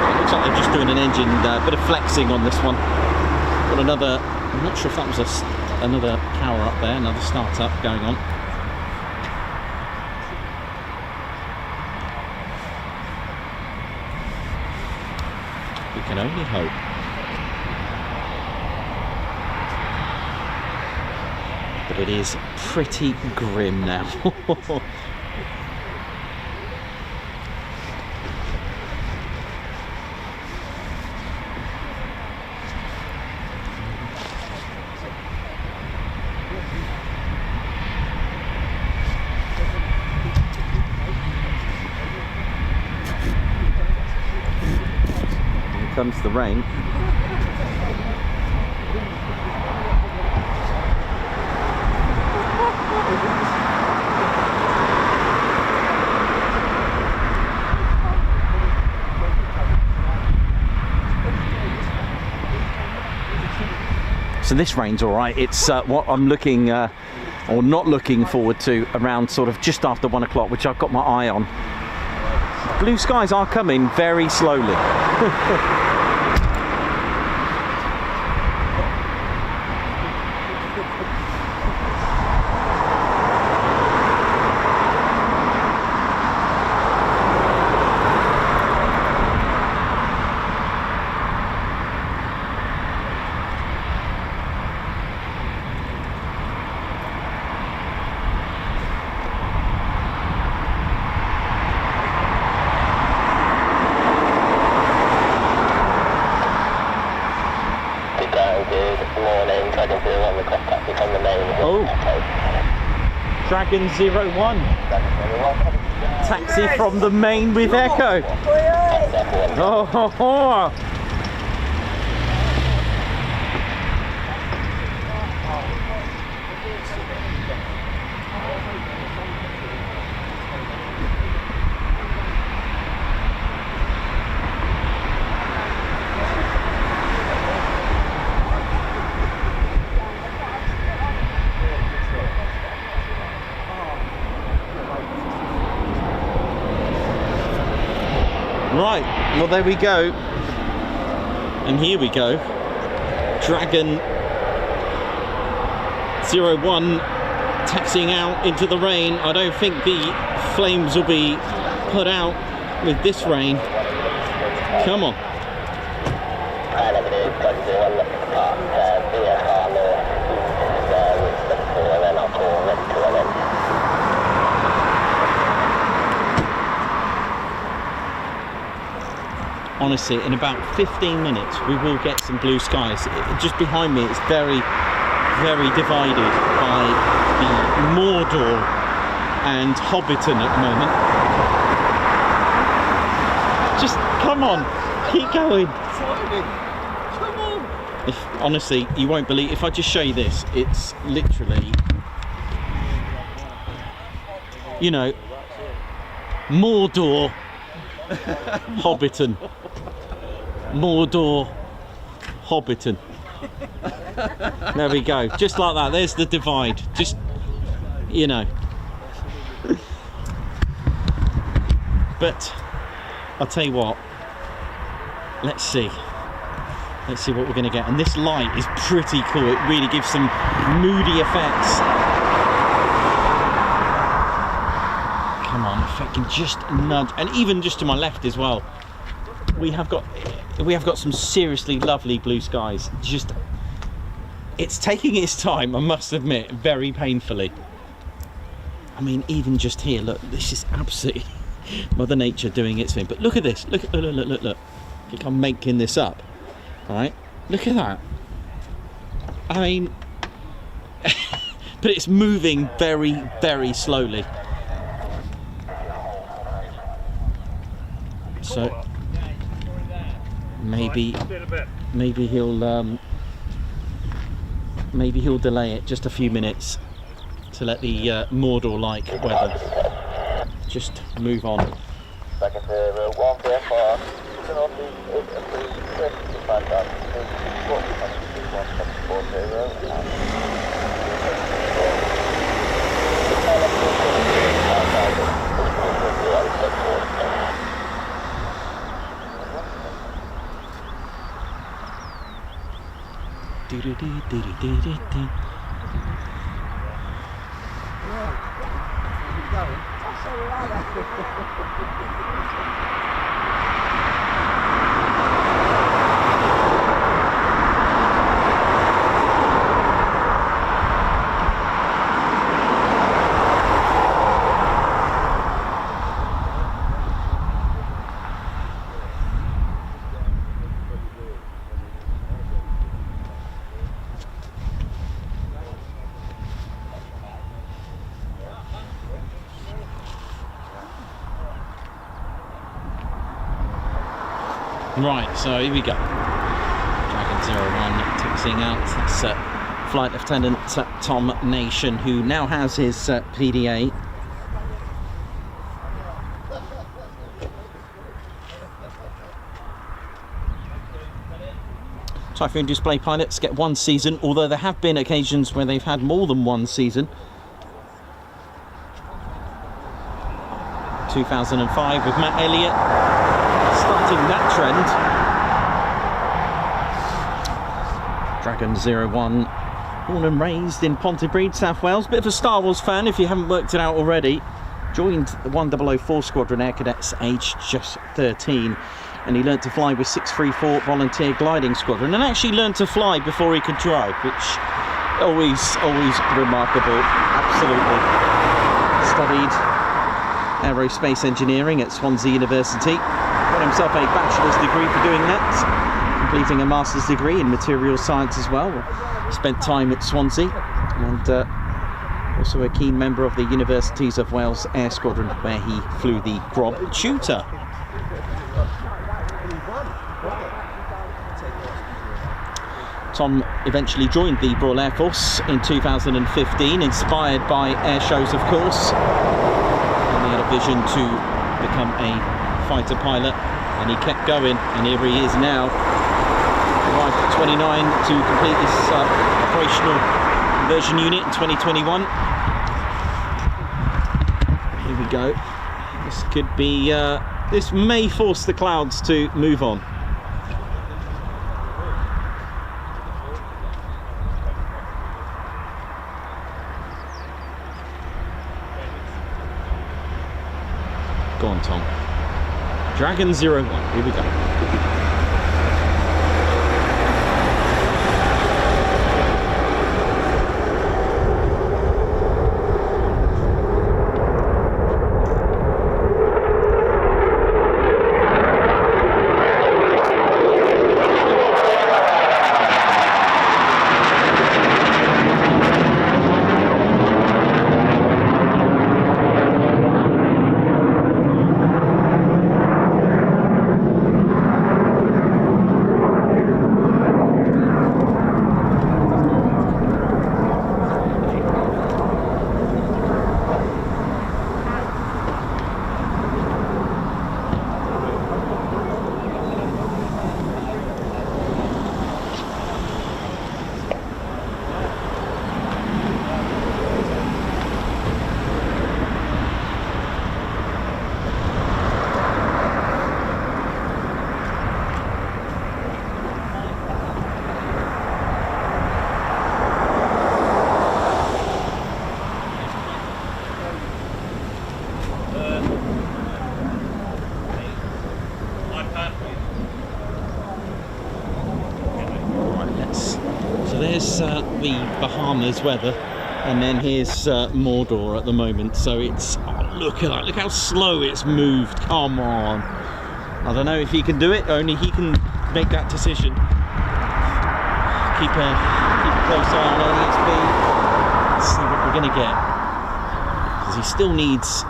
It looks like they're just doing an engine, bit of flexing on this one. Got another, I'm not sure if that was another power up there, another start-up going on. We can only hope. But it is pretty grim now. comes the rain. So this rain's all right. It's what I'm looking or not looking forward to around sort of just after 1 o'clock, which I've got my eye on. Blue skies are coming very slowly. Dragon 01. Taxi from the main with Echo. Oh, ho, ho. Right, well there we go, and here we go. Dragon 01 taxiing out into the rain. I don't think the flames will be put out with this rain. Come on. Honestly, in about 15 minutes we will get some blue skies. Just behind me it's very, very divided by the Mordor and Hobbiton at the moment. Just come on, keep going. Come on. Honestly, you won't believe, if I just show you this, it's literally, you know, Mordor, Hobbiton. Mordor, Hobbiton. There we go, just like that. There's the divide, just, you know. But I'll tell you what, let's see what we're going to get. And this light is pretty cool. It really gives some moody effects. Come on, if I can just nudge, and even just to my left as well, we have got some seriously lovely blue skies. Just, it's taking its time, I must admit, very painfully. I mean, even just here, look, this is absolutely Mother Nature doing its thing. But look at this, look. I think I'm making this up, all right? Look at that. I mean, but it's moving very, very slowly. So maybe he'll delay it just a few minutes to let the Mordor-like weather just move on. Right, so here we go. Dragon 01 taxiing out. That's Flight Lieutenant Tom Nation, who now has his PDA. Typhoon display pilots get 1 season, although there have been occasions where they've had more than 1 season. 2005 with Matt Elliott starting that trend. Dragon 01, born and raised in Pontypridd, South Wales. Bit of a Star Wars fan if you haven't worked it out already. Joined the 1004 Squadron Air Cadets aged just 13. And he learnt to fly with 634 Volunteer Gliding Squadron, and actually learned to fly before he could drive, which always remarkable. Absolutely. Studied aerospace engineering at Swansea University. Got himself a bachelor's degree for doing that, completing a master's degree in materials science as well. Spent time at Swansea, and also a keen member of the Universities of Wales Air Squadron, where he flew the Grob Tutor. Tom eventually joined the Royal Air Force in 2015, inspired by air shows, of course. And he had a vision to become a fighter pilot, and he kept going, and here he is now. Arrived at 29 to complete his operational conversion unit in 2021. Here we go. This could be, this may force the clouds to move on. Go on, Tom. Dragon 01, here we go. There's the Bahamas weather, and then here's Mordor at the moment. So it's, oh, look at that, look how slow it's moved. Come on. I don't know if he can do it, only he can make that decision. Keep a close eye on LESB. Let's see what we're going to get, because he still needs,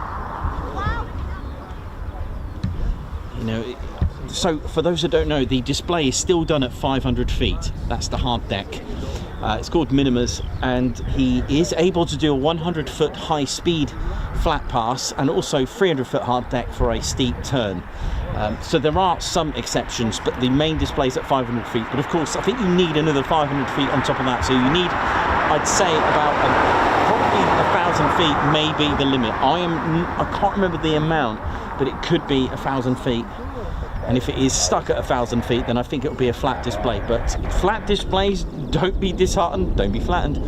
you know, so for those that don't know, the display is still done at 500 feet. That's the hard deck. It's called minimas, and he is able to do a 100-foot high-speed flat pass and also 300-foot hard deck for a steep turn. So there are some exceptions, but the main display is at 500 feet. But of course, I think you need another 500 feet on top of that. So you need, I'd say, about probably 1,000 feet may be the limit. I can't remember the amount, but it could be 1,000 feet. And if it is stuck at 1,000 feet, then I think it'll be a flat display. But flat displays, don't be disheartened, don't be flattened,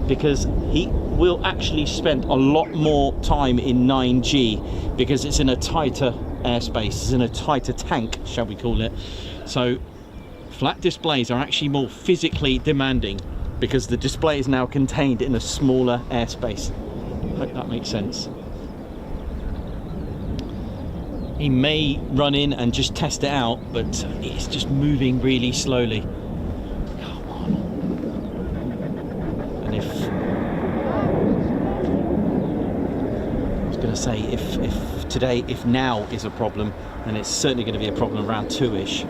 because he will actually spend a lot more time in 9G, because it's in a tighter airspace, it's in a tighter tank, shall we call it. So flat displays are actually more physically demanding, because the display is now contained in a smaller airspace. I hope that makes sense. He may run in and just test it out, but it's just moving really slowly. Come on. And if I was going to say, if today, if now is a problem, then it's certainly going to be a problem around 2ish.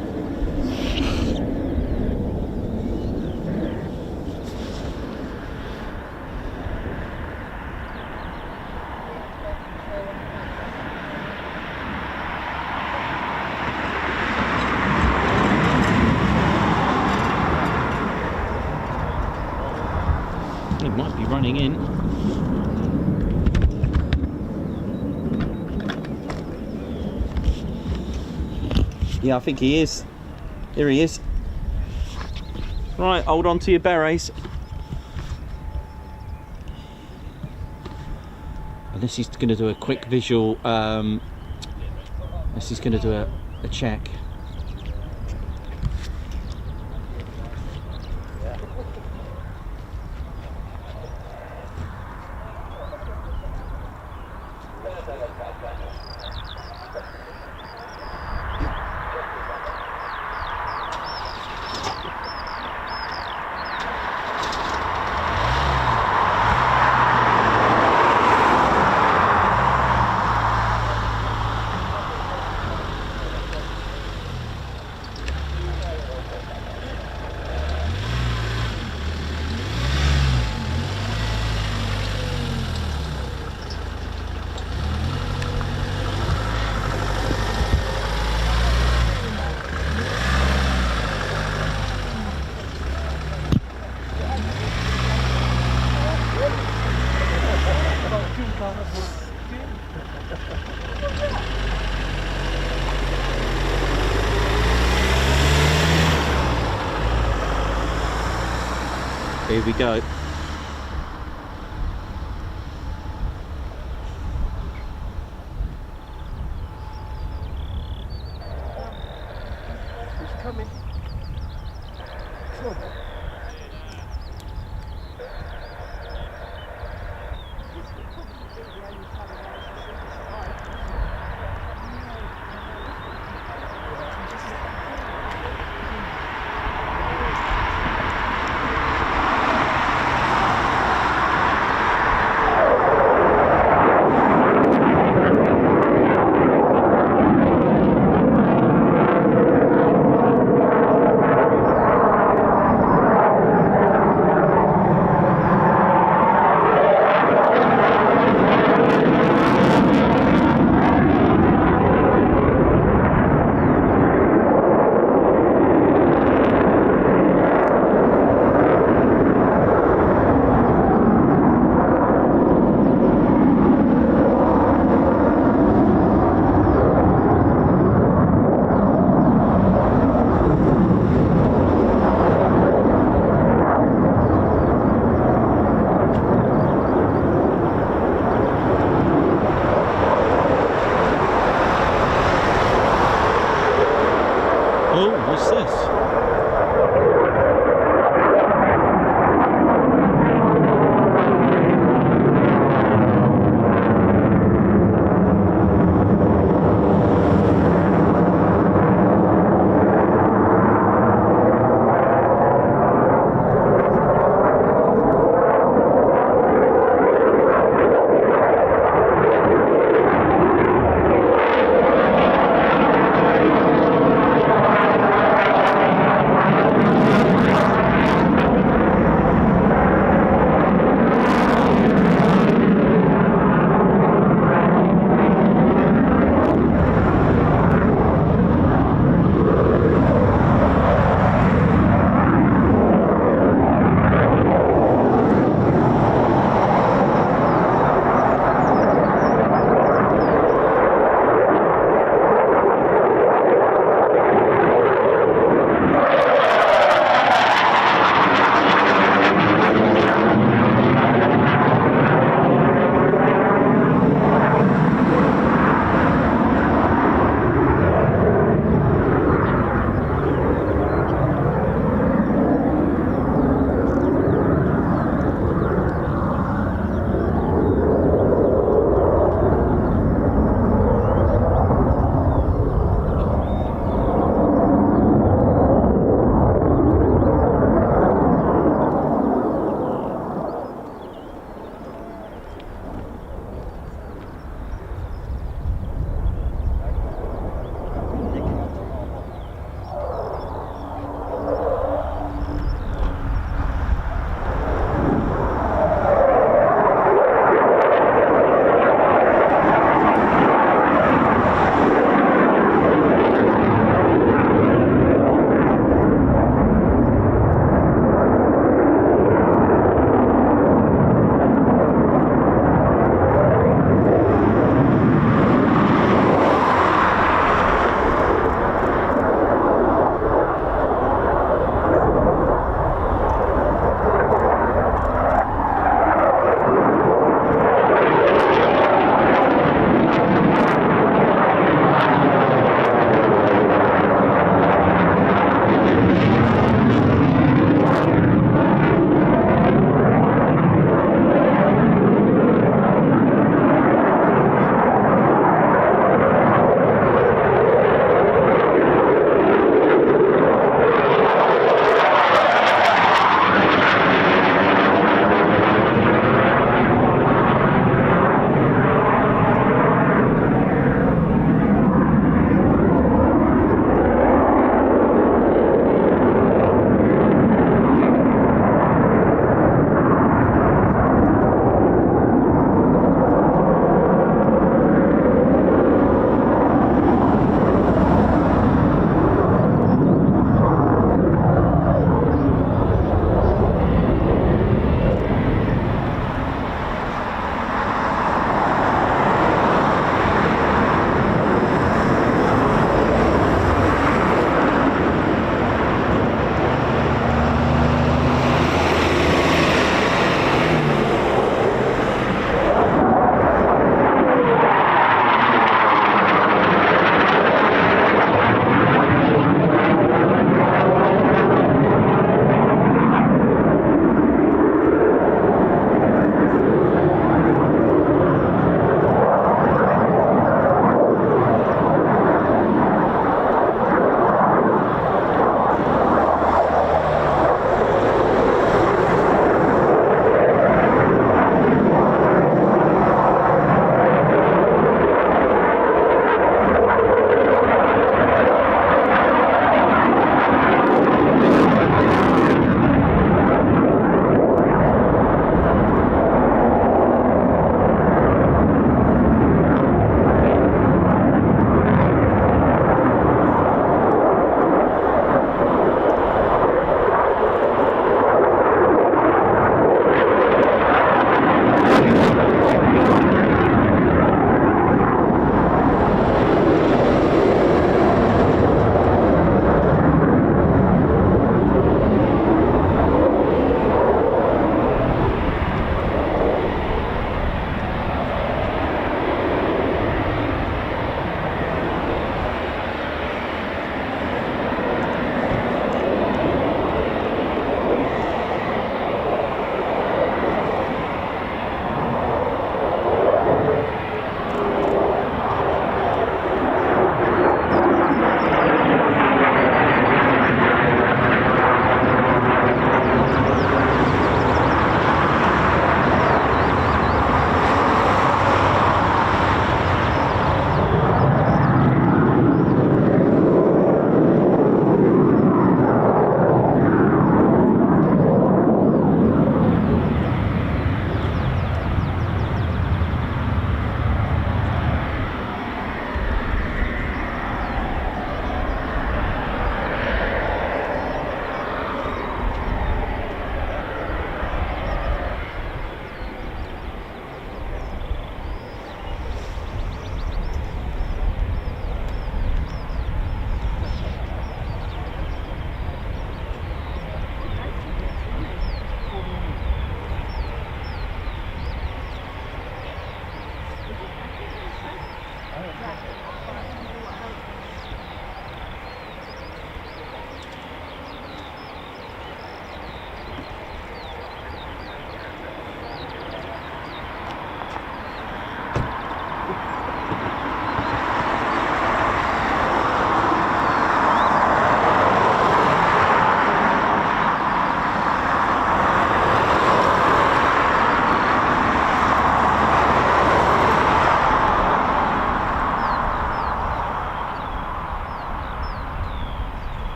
It might be running in. Yeah, I think he is. Here he is. Right, hold on to your berets. Unless he's going to do a quick visual, unless he's going to do a check. Here we go. He's coming. Come.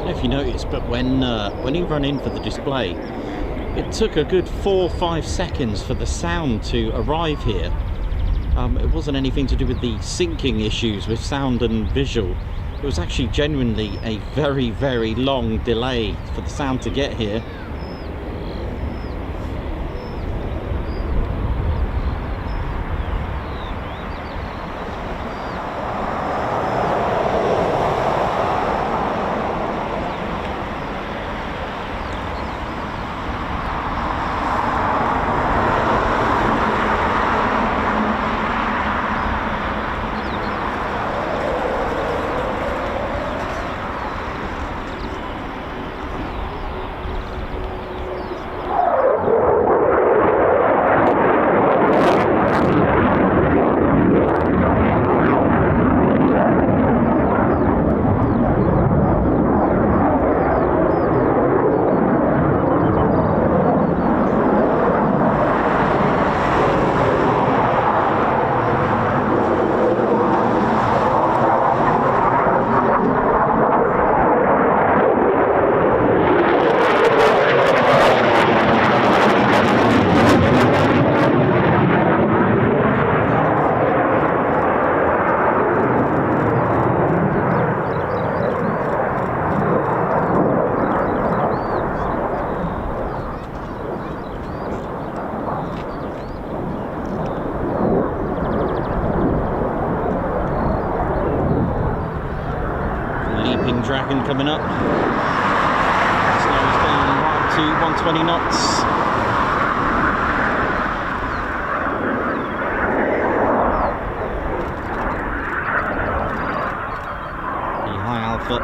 don't know if you noticed, but when you run in for the display, it took a good 4 or 5 seconds for the sound to arrive here. It wasn't anything to do with the syncing issues with sound and visual. It was actually genuinely a very, very long delay for the sound to get here. Dragon coming up. Slows down right to 120 knots. The high alpha.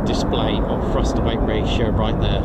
Display of thrust to weight ratio right there.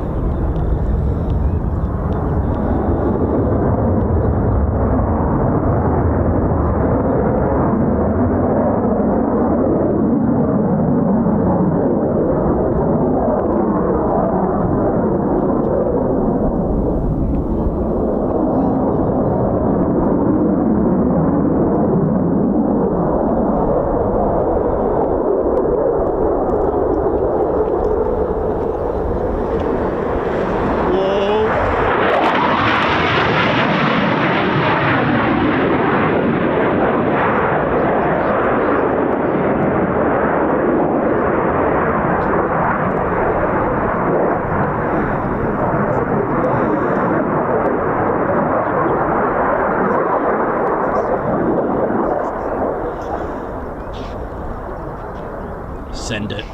Send it.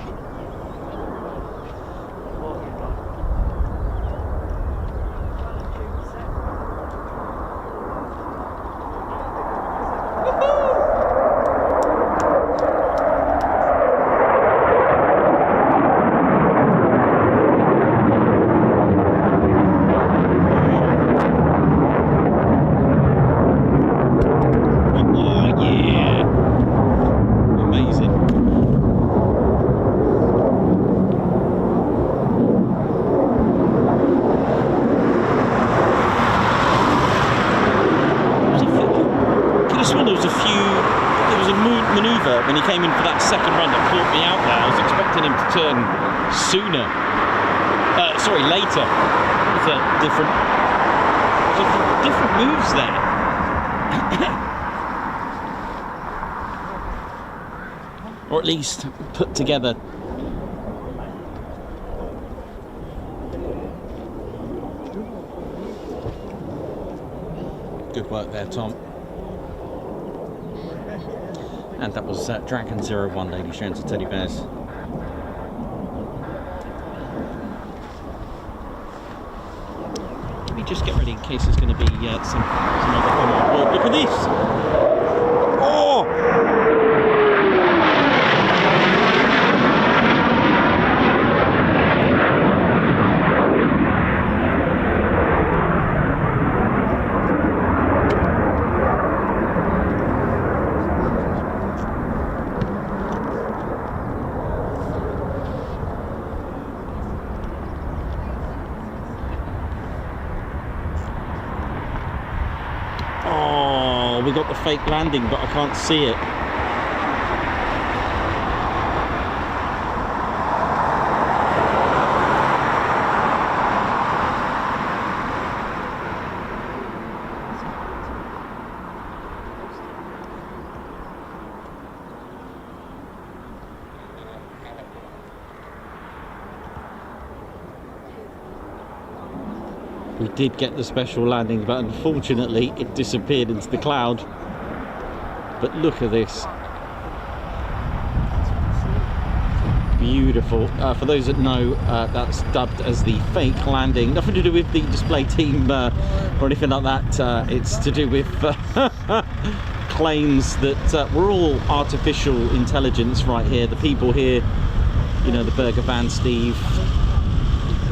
Manoeuvre when he came in for that second run that caught me out there. I was expecting him to turn sooner. Sorry, later. There's different moves there. Or at least put together. Good work there, Tom. And that was Dragon 01, ladies, gents, and teddy bears. Let me just get ready in case there's going to be some other fun on board. Look at this! Oh! We got the fake landing, but I can't see it. We did get the special landing, but unfortunately it disappeared into the cloud. But look at this. Beautiful. For those that know, that's dubbed as the fake landing. Nothing to do with the display team or anything like that. It's to do with claims that we're all artificial intelligence right here. The people here, you know, the Burger Van, Steve,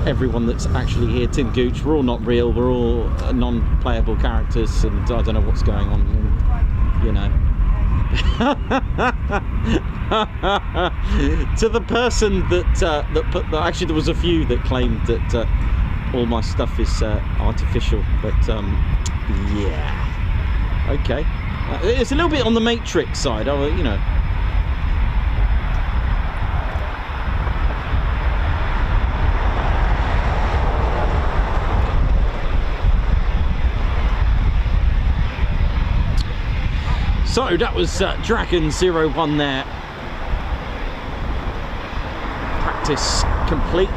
everyone that's actually here, Tim Gooch, we're all not real. We're all non-playable characters, and I don't know what's going on, you know. To the person that put that, actually there was a few that claimed that all my stuff is artificial, but yeah, okay, it's a little bit on the Matrix side, you know. So that was Dragon 01 there. Practice complete.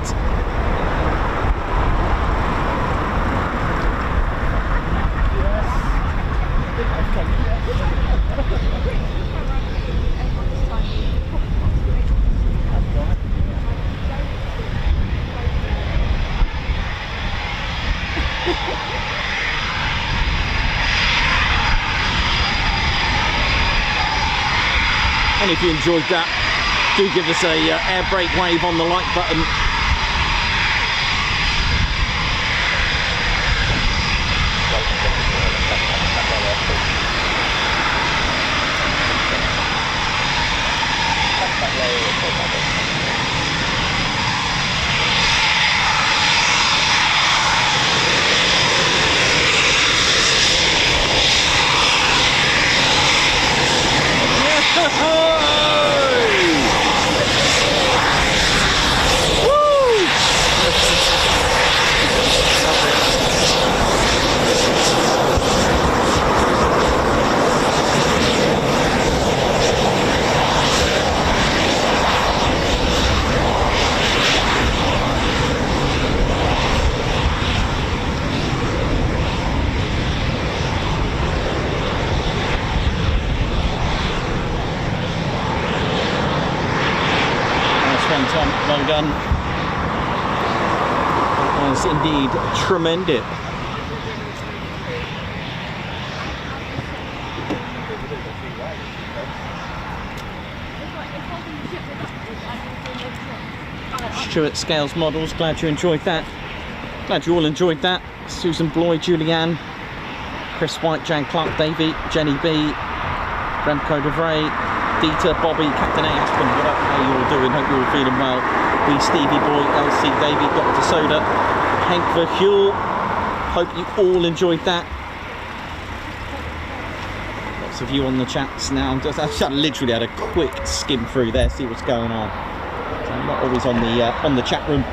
And if you enjoyed that, do give us a air brake wave on the like button. Well done. That was indeed tremendous. Stuart Scales Models, glad you enjoyed that. Glad you all enjoyed that. Susan Bloy, Julianne, Chris White, Jan Clark, Davey, Jenny B, Remco de Vray, Dieter, Bobby, Captain A. Aspen, what up? How you all doing? Hope you're all feeling well. We, Stevie Boy, LC, Davey, Dr. Soda, Hank Verhuel. Hope you all enjoyed that. Lots of you on the chats now. I just literally had a quick skim through there, see what's going on. So I'm not always on the chat room.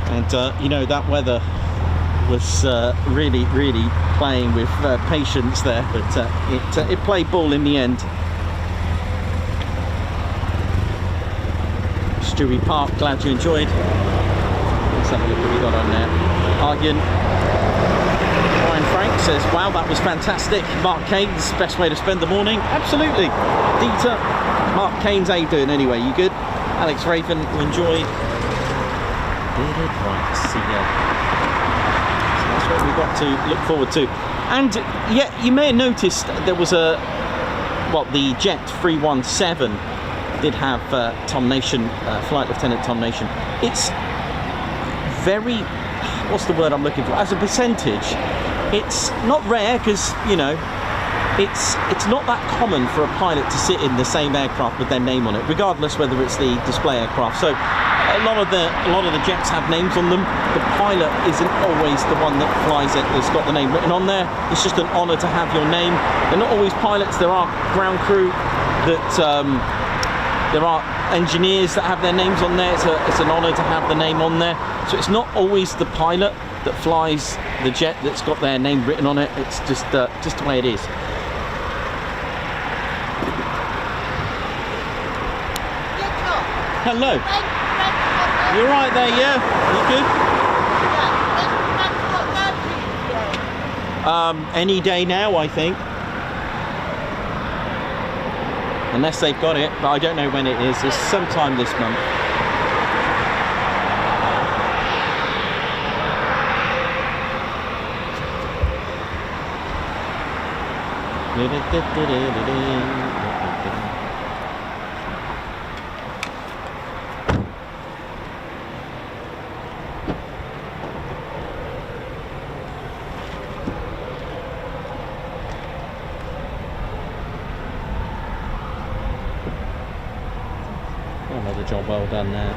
And you know, that weather was really playing with patience there, but it played ball in the end. Stewie Park, glad you enjoyed. Let's have a look what we got on there. Argan. Brian Frank says, wow, that was fantastic. Mark Keynes, best way to spend the morning. Absolutely. Dieter, Mark Keynes, how you doing anyway? You good? Alex Raven, you enjoyed. Right, see ya. So that's what we've got to look forward to. And yeah, you may have noticed there was a, well, the Jet 317 did have Tom Nation, Flight Lieutenant Tom Nation. It's very, what's the word I'm looking for? As a percentage, it's not rare because, you know, it's not that common for a pilot to sit in the same aircraft with their name on it, regardless whether it's the display aircraft. So a lot of the jets have names on them. The pilot isn't always the one that flies it that's got the name written on there. It's just an honour to have your name. They're not always pilots. There are ground crew that there are engineers that have their names on there. It's an honour to have the name on there. So it's not always the pilot that flies the jet that's got their name written on it. It's just the way it is. Hello. You alright there, yeah? You good? Any day now, I think. Unless they've got it, but I don't know when it is. It's sometime this month. Another job well done there.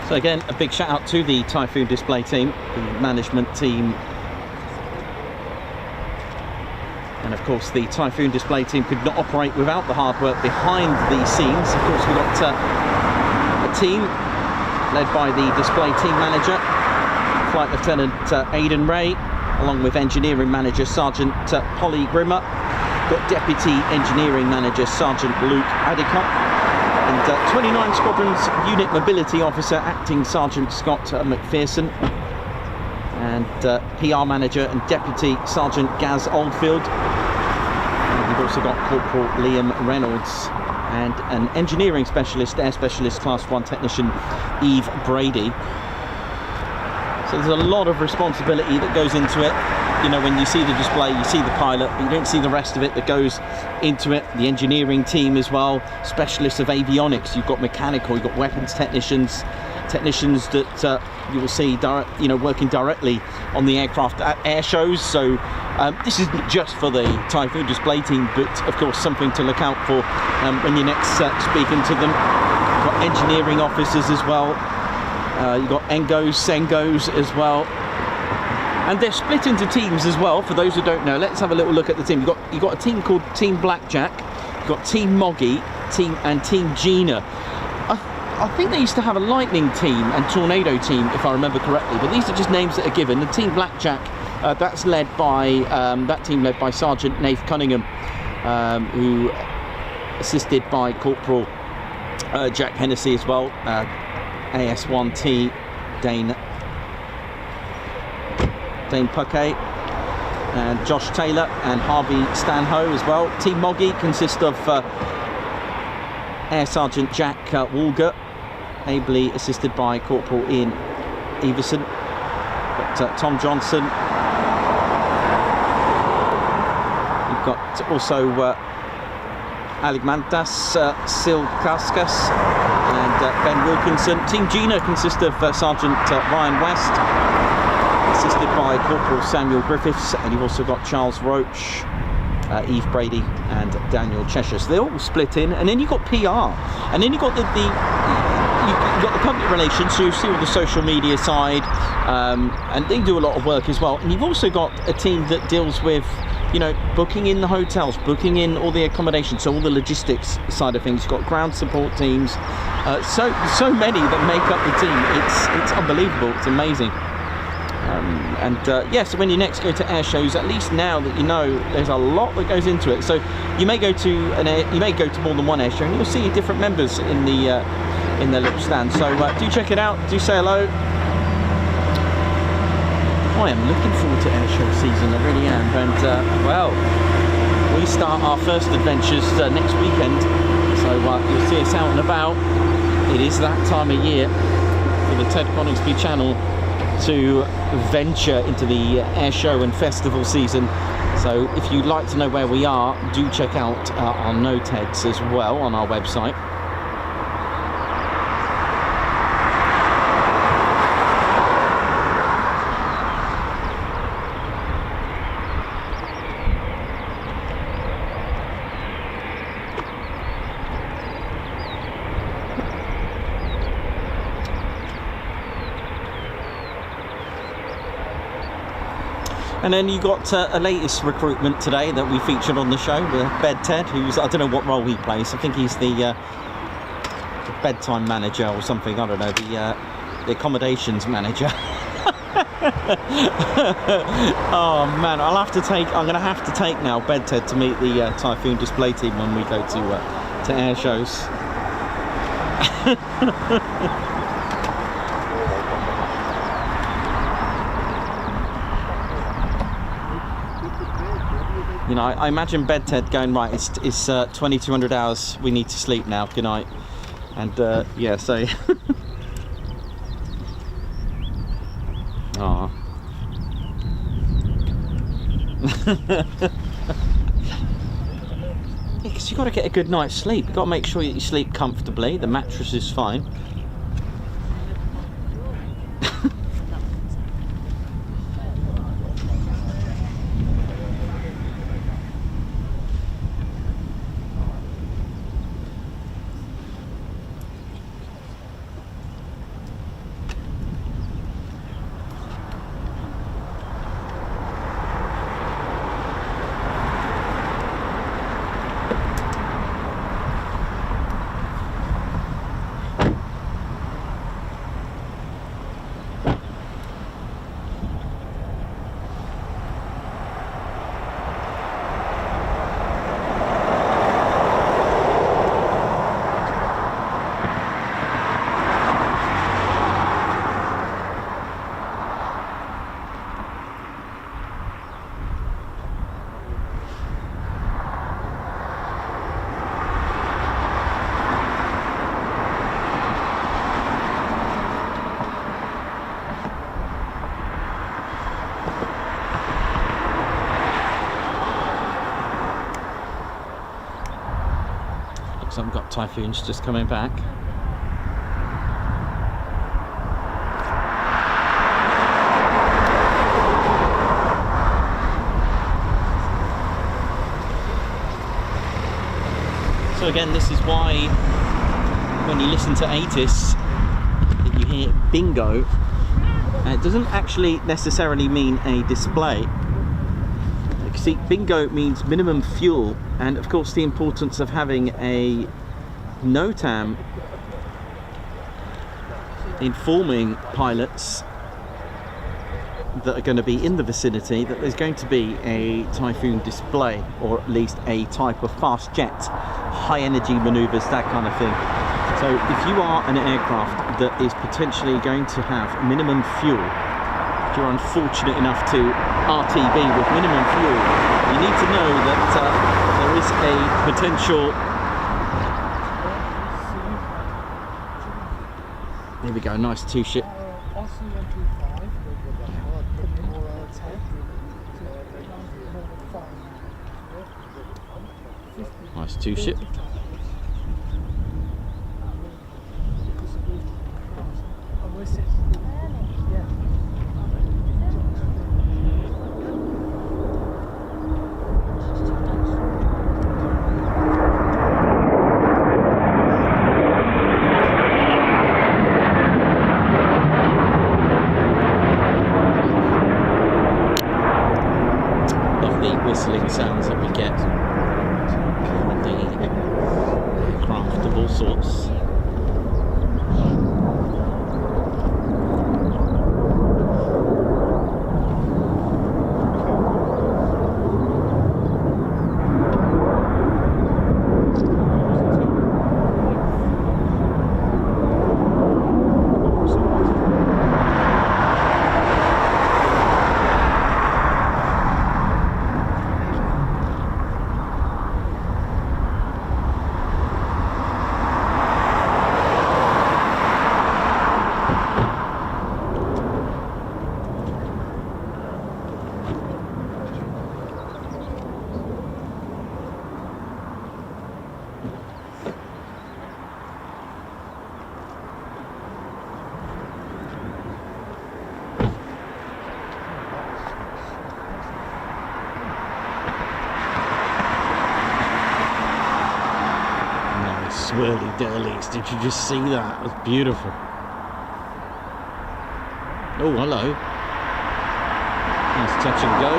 So again, a big shout out to the Typhoon display team, the management team, and of course the Typhoon display team could not operate without the hard work behind the scenes. Of course, we've got a team led by the display team manager, Flight Lieutenant Aidan Ray, along with engineering manager Sergeant Polly Grimmer, got deputy engineering manager Sergeant Luke Adicott, and 29 Squadrons Unit Mobility Officer Acting Sergeant Scott McPherson, and PR Manager and Deputy Sergeant Gaz Oldfield. And we've also got Corporal Liam Reynolds and an Engineering Specialist, Air Specialist Class 1 Technician Eve Brady. So there's a lot of responsibility that goes into it. You know, when you see the display, you see the pilot, but you don't see the rest of it that goes into it. The engineering team as well, specialists of avionics. You've got mechanical, you've got weapons technicians that you will see working directly on the aircraft at air shows. So this isn't just for the Typhoon display team, but of course something to look out for when you're next speaking to them. You've got engineering officers as well. You've got Engos, Sengos as well. And they're split into teams as well, for those who don't know. Let's have a little look at the team. You've got a team called Team Blackjack, you've got Team Moggy, and Team Gina. I think they used to have a Lightning team and Tornado team, if I remember correctly, but these are just names that are given. The Team Blackjack That's led by that team led by Sergeant Nath Cunningham, who assisted by Corporal Jack Hennessy as well, AS1T Dane Puckey, and Josh Taylor and Harvey Stanhoe as well. Team Moggy consists of Air Sergeant Jack Walger, ably assisted by Corporal Ian Everson. Got Tom Johnson. You've got also Aligmantas Silkaskas and Ben Wilkinson. Team Gina consists of Sergeant Ryan West, assisted by Corporal Samuel Griffiths, and you've also got Charles Roach, Eve Brady and Daniel Cheshire. So they're all split in, and then you've got PR, and then you've got you've got the public relations, so you see all the social media side, and they do a lot of work as well. And you've also got a team that deals with, you know, booking in the hotels, booking in all the accommodation, so all the logistics side of things. You've got ground support teams, so many that make up the team. It's unbelievable. It's amazing. Yeah, so when you next go to air shows, at least now that you know there's a lot that goes into it. So you may go to more than one air show, and you'll see different members in the little stand. So do check it out. Do say hello. I am looking forward to air show season. I really am. And well, we start our first adventures next weekend. So you'll see us out and about. It is that time of year for the Ted Coningsby channel to venture into the air show and festival season. So if you'd like to know where we are, do check out our noteheads as well on our website. And then you got a latest recruitment today that we featured on the show, Bed Ted, who's, I don't know what role he plays. I think he's the bedtime manager or something. I don't know, the accommodations manager. Oh man, I'm gonna have to take now Bed Ted to meet the Typhoon display team when we go to air shows. You know, I imagine Bed Ted going, right, it's 2200 hours, we need to sleep now, good night. And yeah, so Aww. Yeah, because you've got to get a good night's sleep. You've got to make sure that you sleep comfortably, the mattress is fine. So I've got Typhoons just coming back. So again, this is why when you listen to ATIS, if you hear bingo, it doesn't actually necessarily mean a display. See, bingo means minimum fuel, and of course the importance of having a NOTAM informing pilots that are going to be in the vicinity that there's going to be a Typhoon display, or at least a type of fast jet, high energy manoeuvres, that kind of thing. So if you are an aircraft that is potentially going to have minimum fuel, if you're unfortunate enough to RTB with minimum fuel, you need to know that there is a potential. Here we go, nice two-ship. Nice two-ship. Whistling sounds that we get from the aircraft of all sorts. Swirly dirlies, did you just see that? It was beautiful. Oh, hello. Nice touch and go.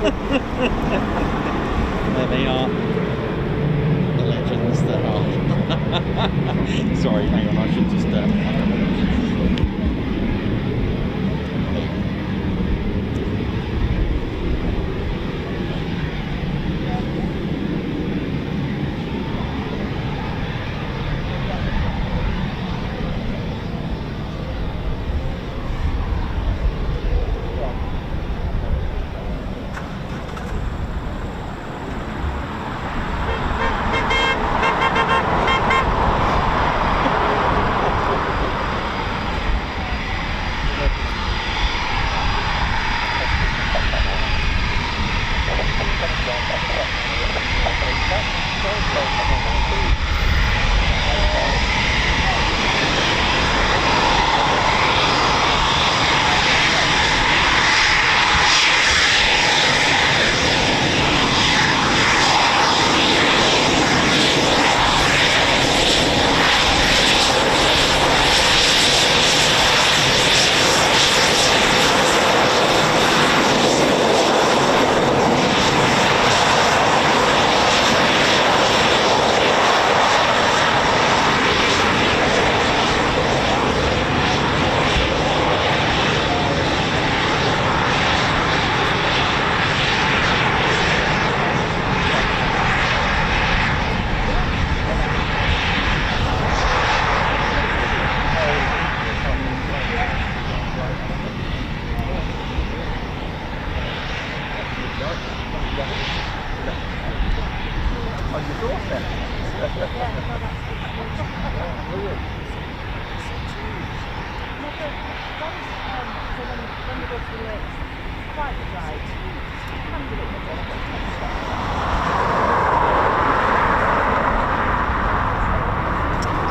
There they are. The legends that are. Sorry, hang on, I should just.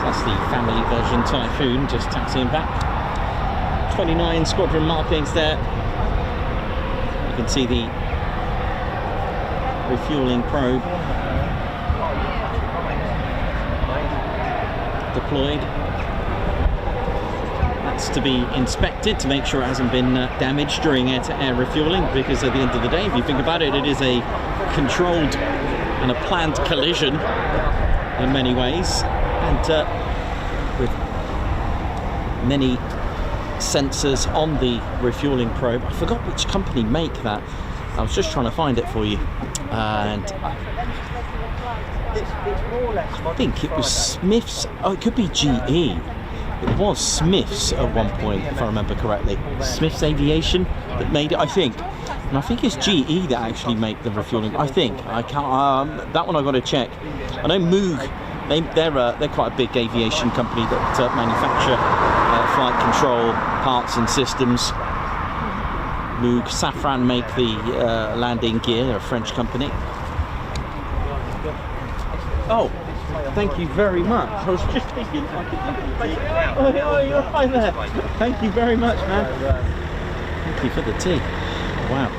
That's the family version Typhoon, just taxiing back. 29 squadron markings there. You can see the refueling probe deployed. That's to be inspected to make sure it hasn't been damaged during air-to-air refueling, because at the end of the day, if you think about it, it is a controlled and a planned collision in many ways, and with many sensors on the refueling probe. I forgot which company make that. I was just trying to find it for you, and I think it was Smiths. Oh, it could be GE. It was Smiths at one point, if I remember correctly. Smiths Aviation that made it, I think. And I think it's GE that actually make the refueling. I think. I can't. That one I got to check. I know Moog. They're quite a big aviation company that manufacture flight control parts and systems. Moog. Safran make the landing gear. They're a French company. Oh, thank you very much. I was just thinking. Oh, you're right there. Thank you very much, man. Thank you for the tea. Wow.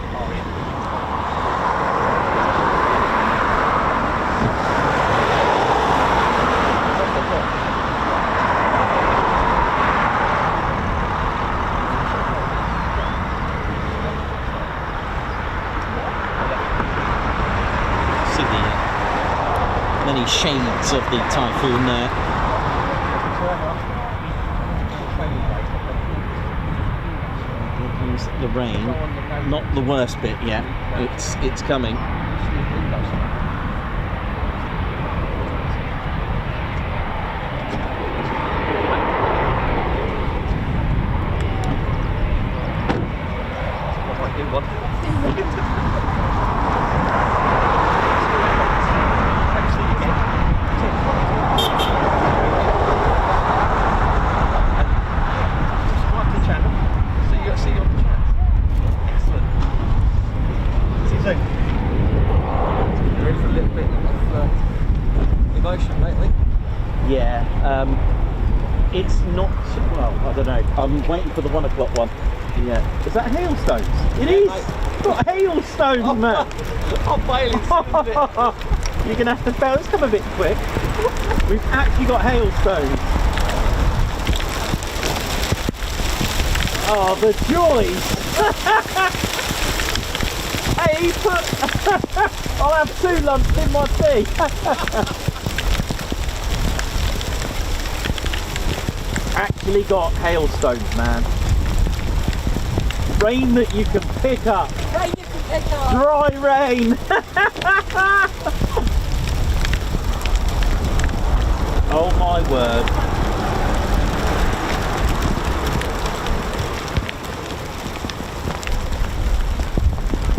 Many shades of the Typhoon there. Here comes the rain. Not the worst bit yet. It's coming. It's not, well, I don't know. I'm waiting for the 1 o'clock one. Yeah. Is that hailstones? It is! It's got hailstones, man! I'm failing. You're going to have to fail. It's come a bit quick. We've actually got hailstones. Oh, the joys! Hey, he put... I'll have 2 lumps in my tea. Actually got hailstones, man. Rain that you can pick up. Rain you can pick up. Dry rain. Oh my word.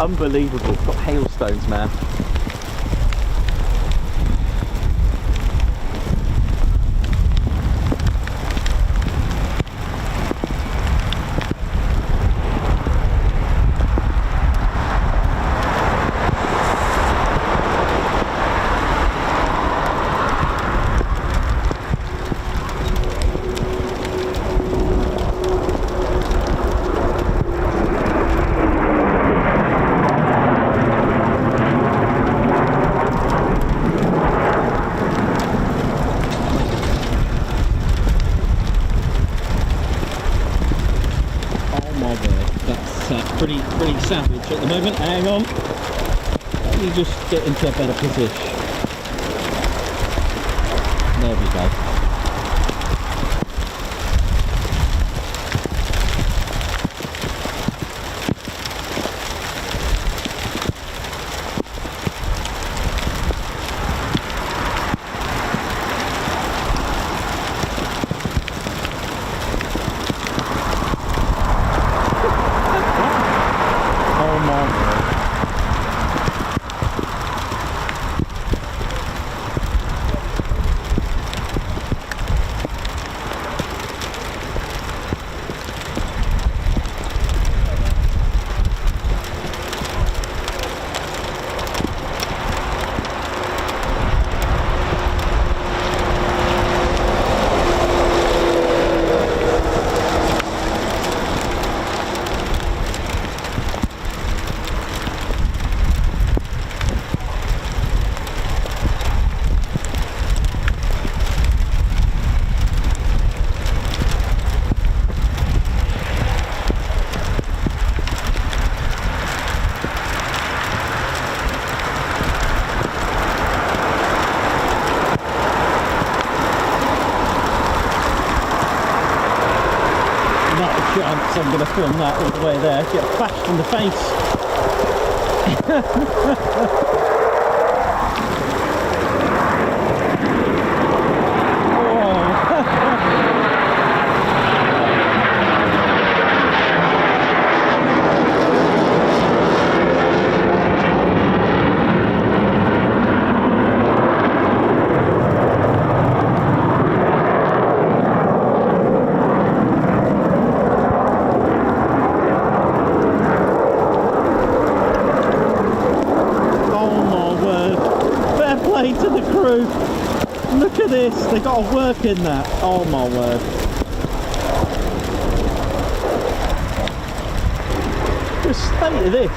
Unbelievable. Got hailstones, man. Pretty savage at the moment. Hang on, let me just get into a better position. There we go. I'm going to film that all the way there, get flashed in the face. To the crew, look at this, they got to work in that. Oh my word. The state of this.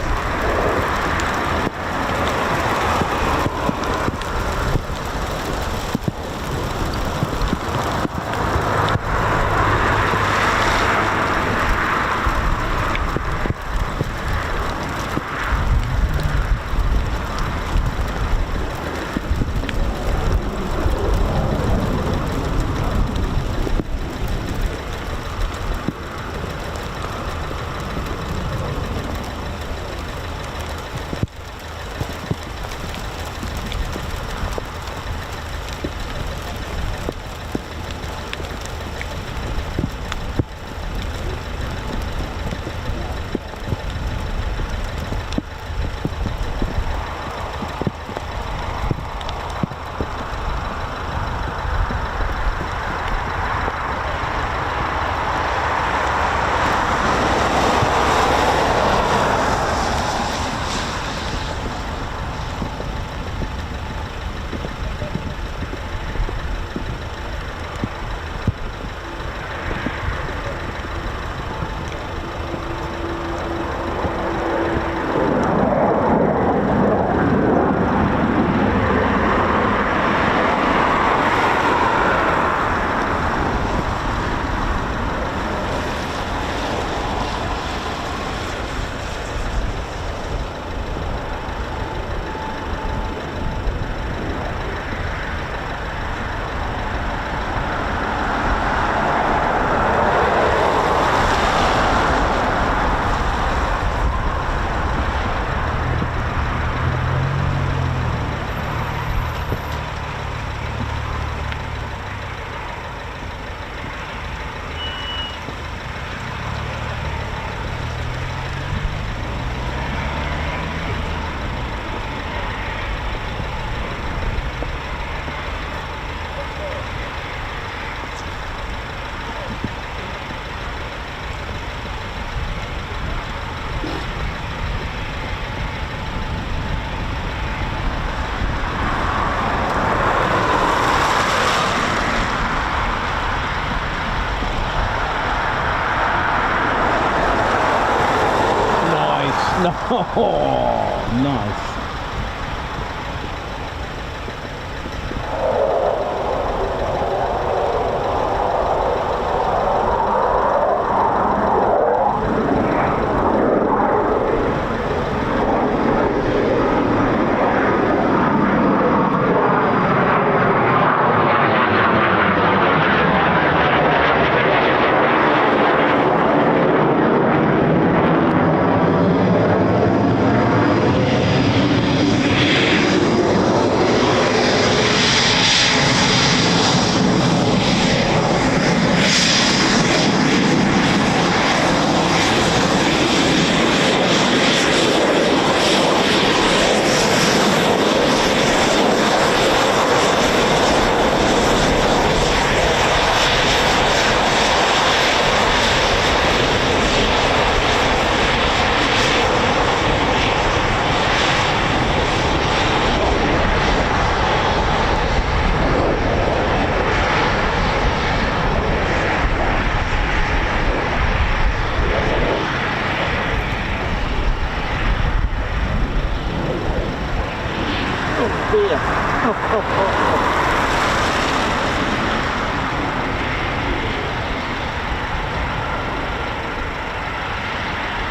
Oh, nice.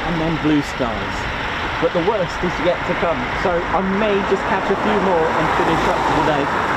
And then blue skies. But the worst is yet to come. So I may just catch a few more and finish up for the day.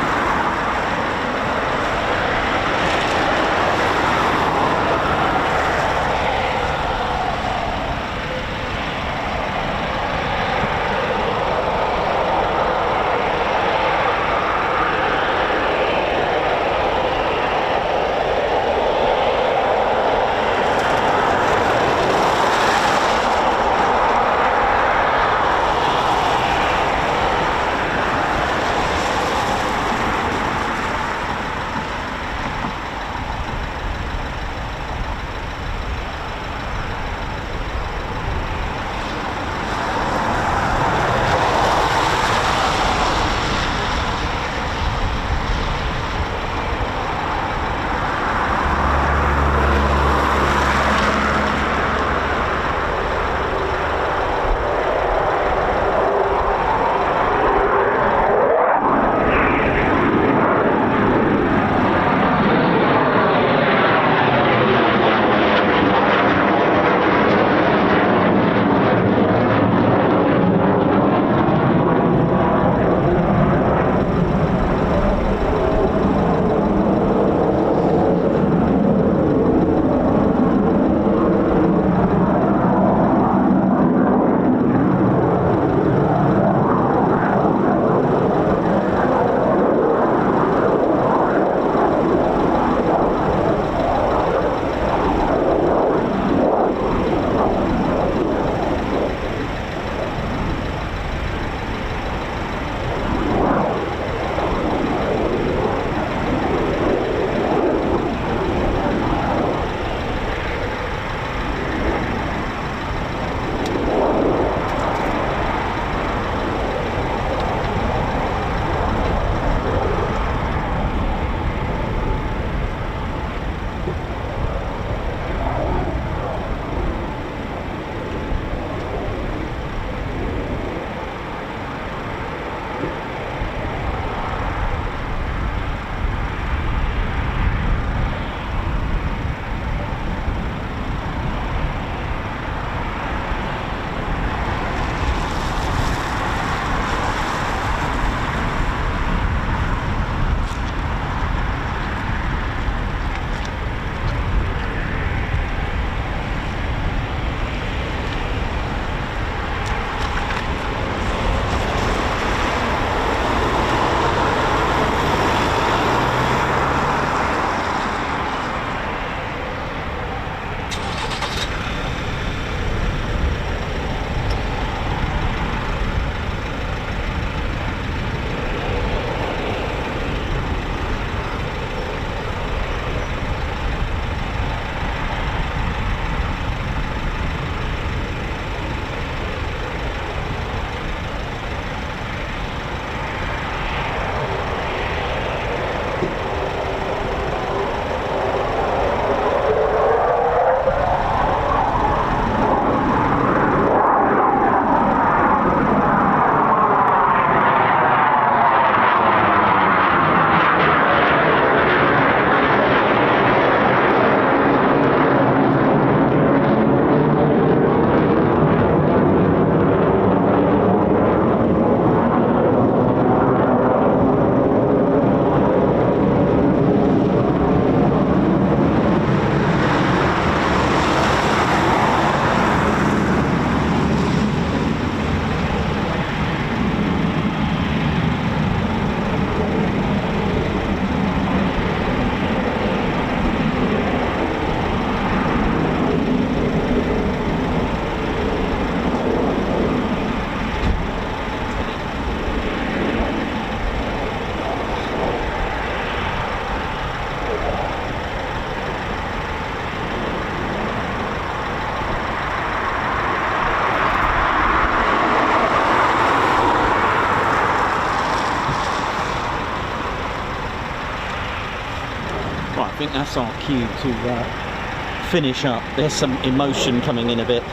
think that's our cue to finish up. There's some emotion coming in a bit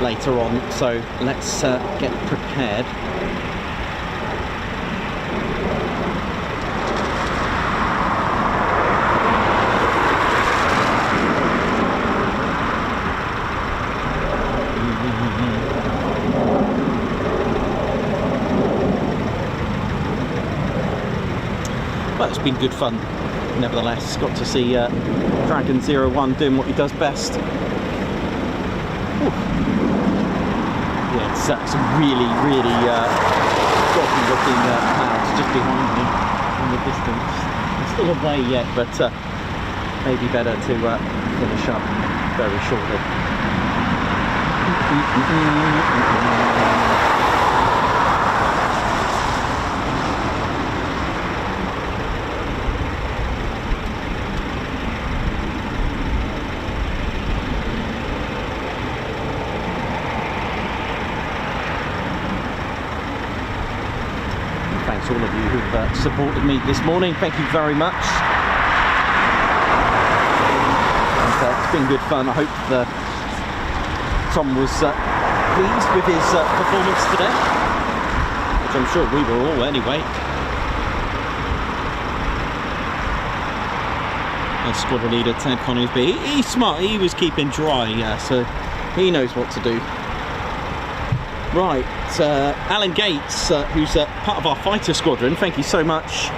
later on, so let's get prepared. Well, it's been good fun, nevertheless. Got to see Dragon 01 doing what he does best. Ooh. Yeah, it's some really, really dodgy looking clouds just behind me in the distance. It's still away yet, but maybe better to finish up very shortly. Thanks all of you who've supported me this morning. Thank you very much. And, it's been good fun. I hope Tom was pleased with his performance today, which I'm sure we were all anyway. And squadron leader Ted Coningsby, he's smart. He was keeping dry, so he knows what to do. Right, Alan Gates, who's part of our fighter squadron, thank you so much.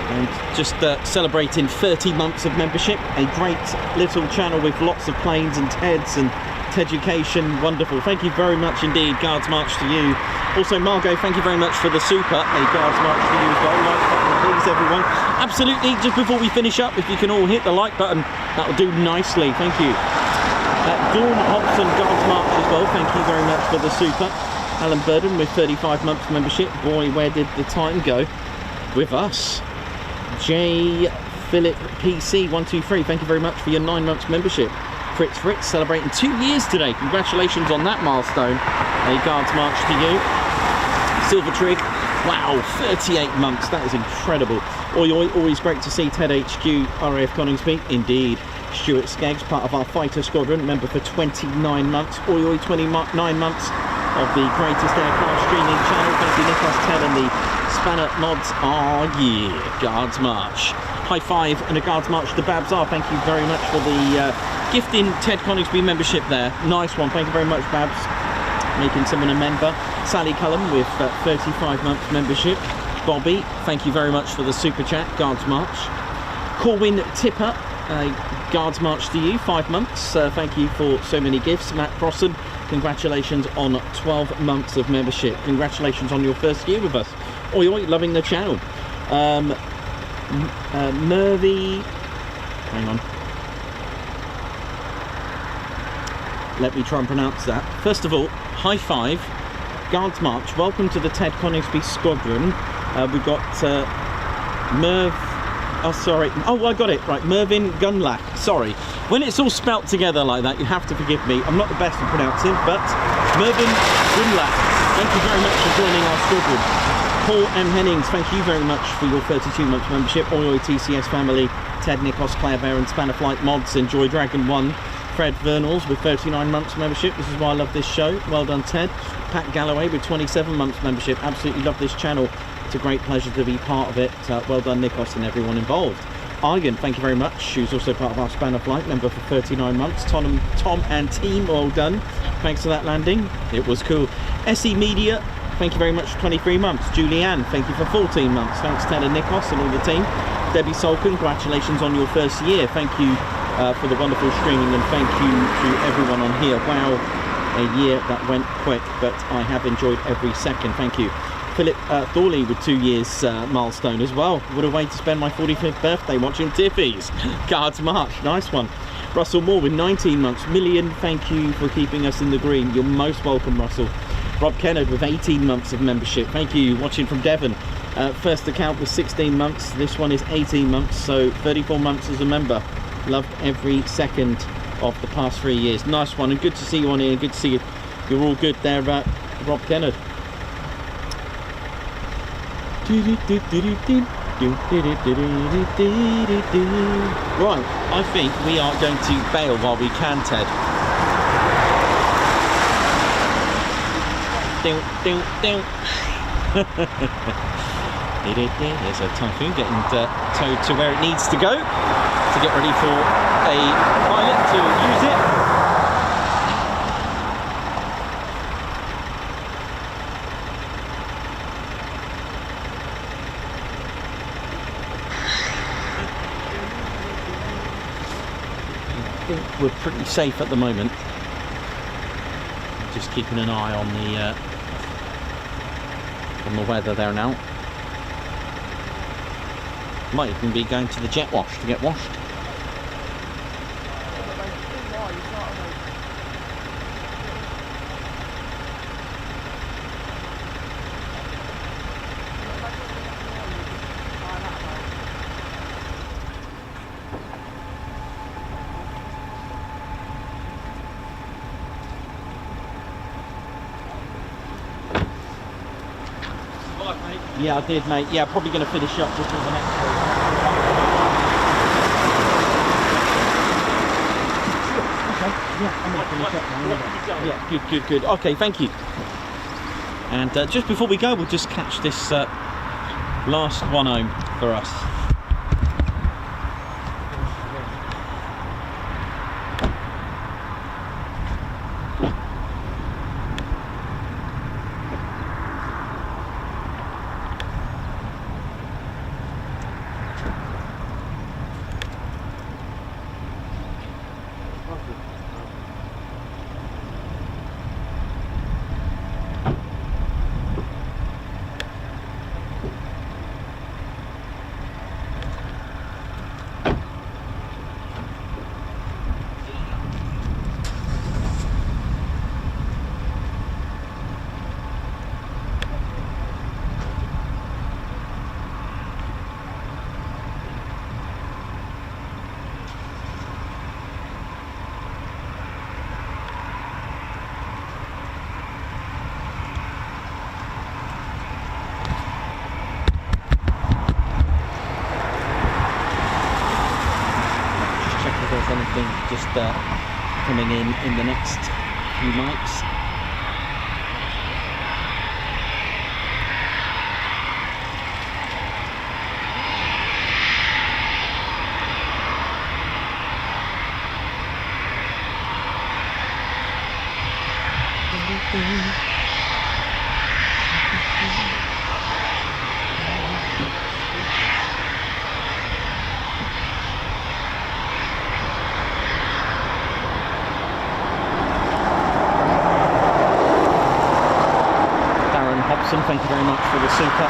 And just celebrating 30 months of membership, a great little channel with lots of planes and TEDs and TEDucation, wonderful. Thank you very much indeed, Guards March to you. Also Margot, thank you very much for the super, a Guards March to you as well. Like button please everyone. Absolutely, just before we finish up, if you can all hit the like button, that will do nicely, thank you. Dawn Hobson, Guards March as well, thank you very much for the super. Alan Burden with 35 months membership. Boy, where did the time go? With us. J. Philip PC 123, thank you very much for your 9 months membership. Fritz celebrating 2 years today. Congratulations on that milestone. A Guards March to you. Silver Trig, wow, 38 months, that is incredible. Oi, always great to see Ted HQ, RAF Coningsby, indeed. Stuart Skeggs, part of our fighter squadron, member for 29 months. Oi, 29 months of the greatest aircraft streaming channel. Thank you, Nikos, Ted, and the Spanner mods. Oh yeah, Guards March. High five and a Guards March to Babs R. Thank you very much for the gifting Ted Coningsby membership there. Nice one, thank you very much, Babs. Making someone a member. Sally Cullen with 35 months membership. Bobby, thank you very much for the super chat, Guards March. Corwin Tipper, Guards March to you, 5 months. Thank you for so many gifts. Matt Crossan, congratulations on 12 months of membership. Congratulations on your first year with us. Oi, loving the channel. Mervy, hang on. Let me try and pronounce that. First of all, high five, Guards March. Welcome to the Ted Coningsby Squadron. We've got Merv. Oh, sorry. Oh, I got it right. Mervyn Gunlack. Sorry. When it's all spelt together like that, you have to forgive me. I'm not the best at pronouncing, but Mervyn Gunlack. Thank you very much for joining our squadron. Paul M. Hennings, thank you very much for your 32 months membership. Oii TCS family, Ted, Nikos, Claire Bear, and Spanner Flight mods. Enjoy Dragon 1. Fred Vernals with 39 months membership. This is why I love this show. Well done, Ted. Pat Galloway with 27 months membership. Absolutely love this channel. It's a great pleasure to be part of it. Well done, Nikos, and everyone involved. Argan, thank you very much. Who's also part of our Spanner Flight, member for 39 months. Tom and team, well done. Thanks for that landing. It was cool. SE Media, thank you very much for 23 months. Julianne, thank you for 14 months. Thanks, Ted and Nikos and all the team. Debbie Solkin, congratulations on your first year. Thank you for the wonderful streaming, and thank you to everyone on here. Wow, a year that went quick, but I have enjoyed every second. Thank you. Philip Thorley with 2 years milestone as well. What a way to spend my 45th birthday watching Tiffies. Guards March, nice one. Russell Moore with 19 months. Million, thank you for keeping us in the green. You're most welcome, Russell. Rob Kennard with 18 months of membership. Thank you, watching from Devon. First account was 16 months. This one is 18 months, so 34 months as a member. Loved every second of the past 3 years. Nice one, and good to see you on here. Good to see you. You're all good there, Rob Kennard. Right, I think we are going to bail while we can, Ted. There's a Typhoon getting towed to where it needs to go to get ready for a pilot to use it. I think we're pretty safe at the moment. Just keeping an eye on the weather there now. Might even be going to the jet wash to get washed. Yeah, I did, mate. Yeah, probably going to finish up before the next one. Okay, yeah, I'm going to finish up now. Yeah, good. Okay, thank you. And just before we go, we'll just catch this last one home for us. Anything just coming in the next few mics. Thank you very much for the super.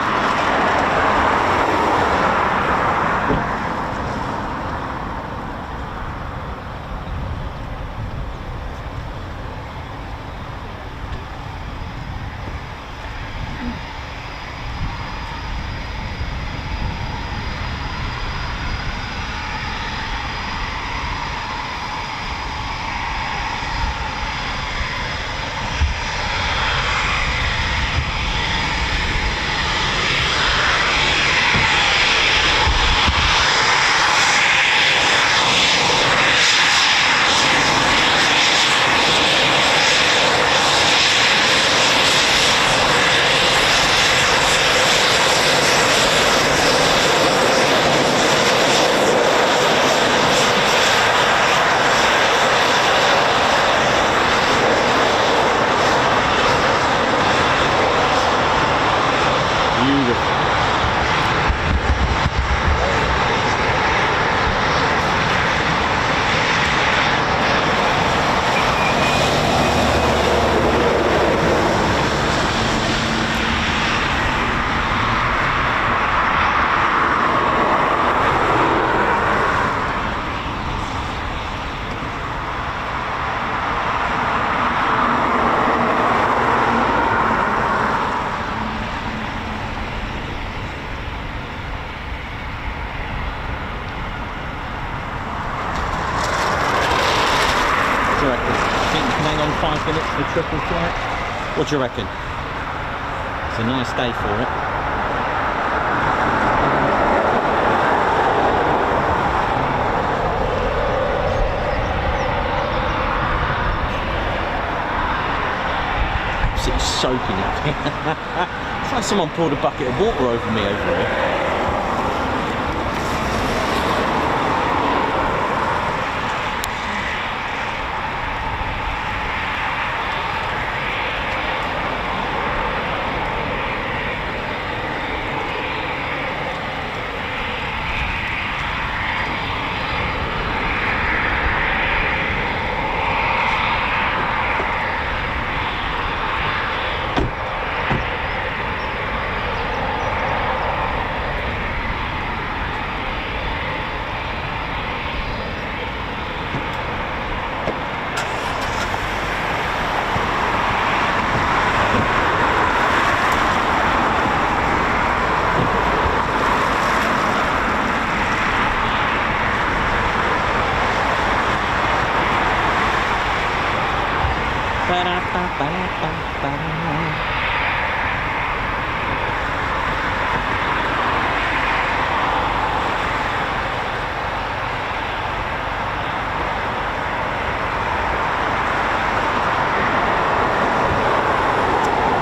The triple flight. What do you reckon? It's a nice day for it. soaking up here. It's like someone poured a bucket of water over me over here.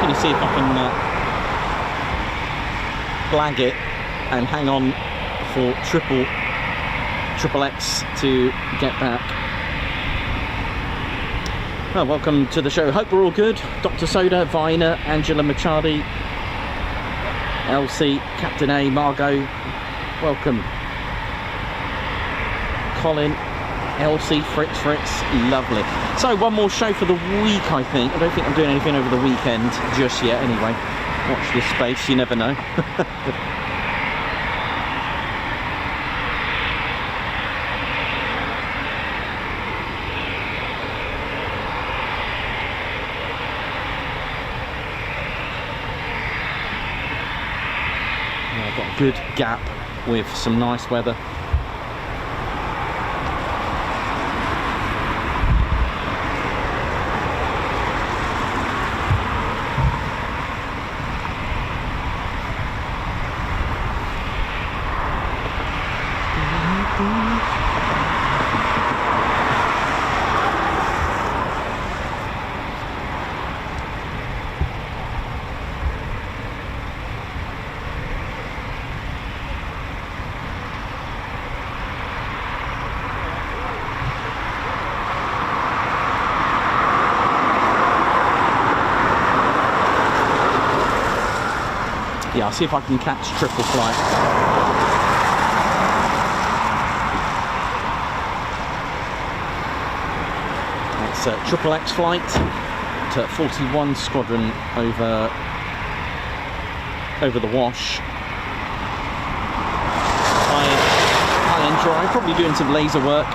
Can you see if I can flag it and hang on for triple X to get back. Well, welcome to the show. Hope we're all good. Dr. Soda, Vina, Angela Machadi, Elsie, Captain A, Margot, welcome. Colin, Elsie, Fritz, lovely. So one more show for the week, I think. I don't think I'm doing anything over the weekend just yet anyway. Watch this space, you never know. I've got a good gap with some nice weather. Yeah, I'll see if I can catch triple flight. It's a triple X flight to 41 Squadron over the wash. High end dry, probably doing some laser work.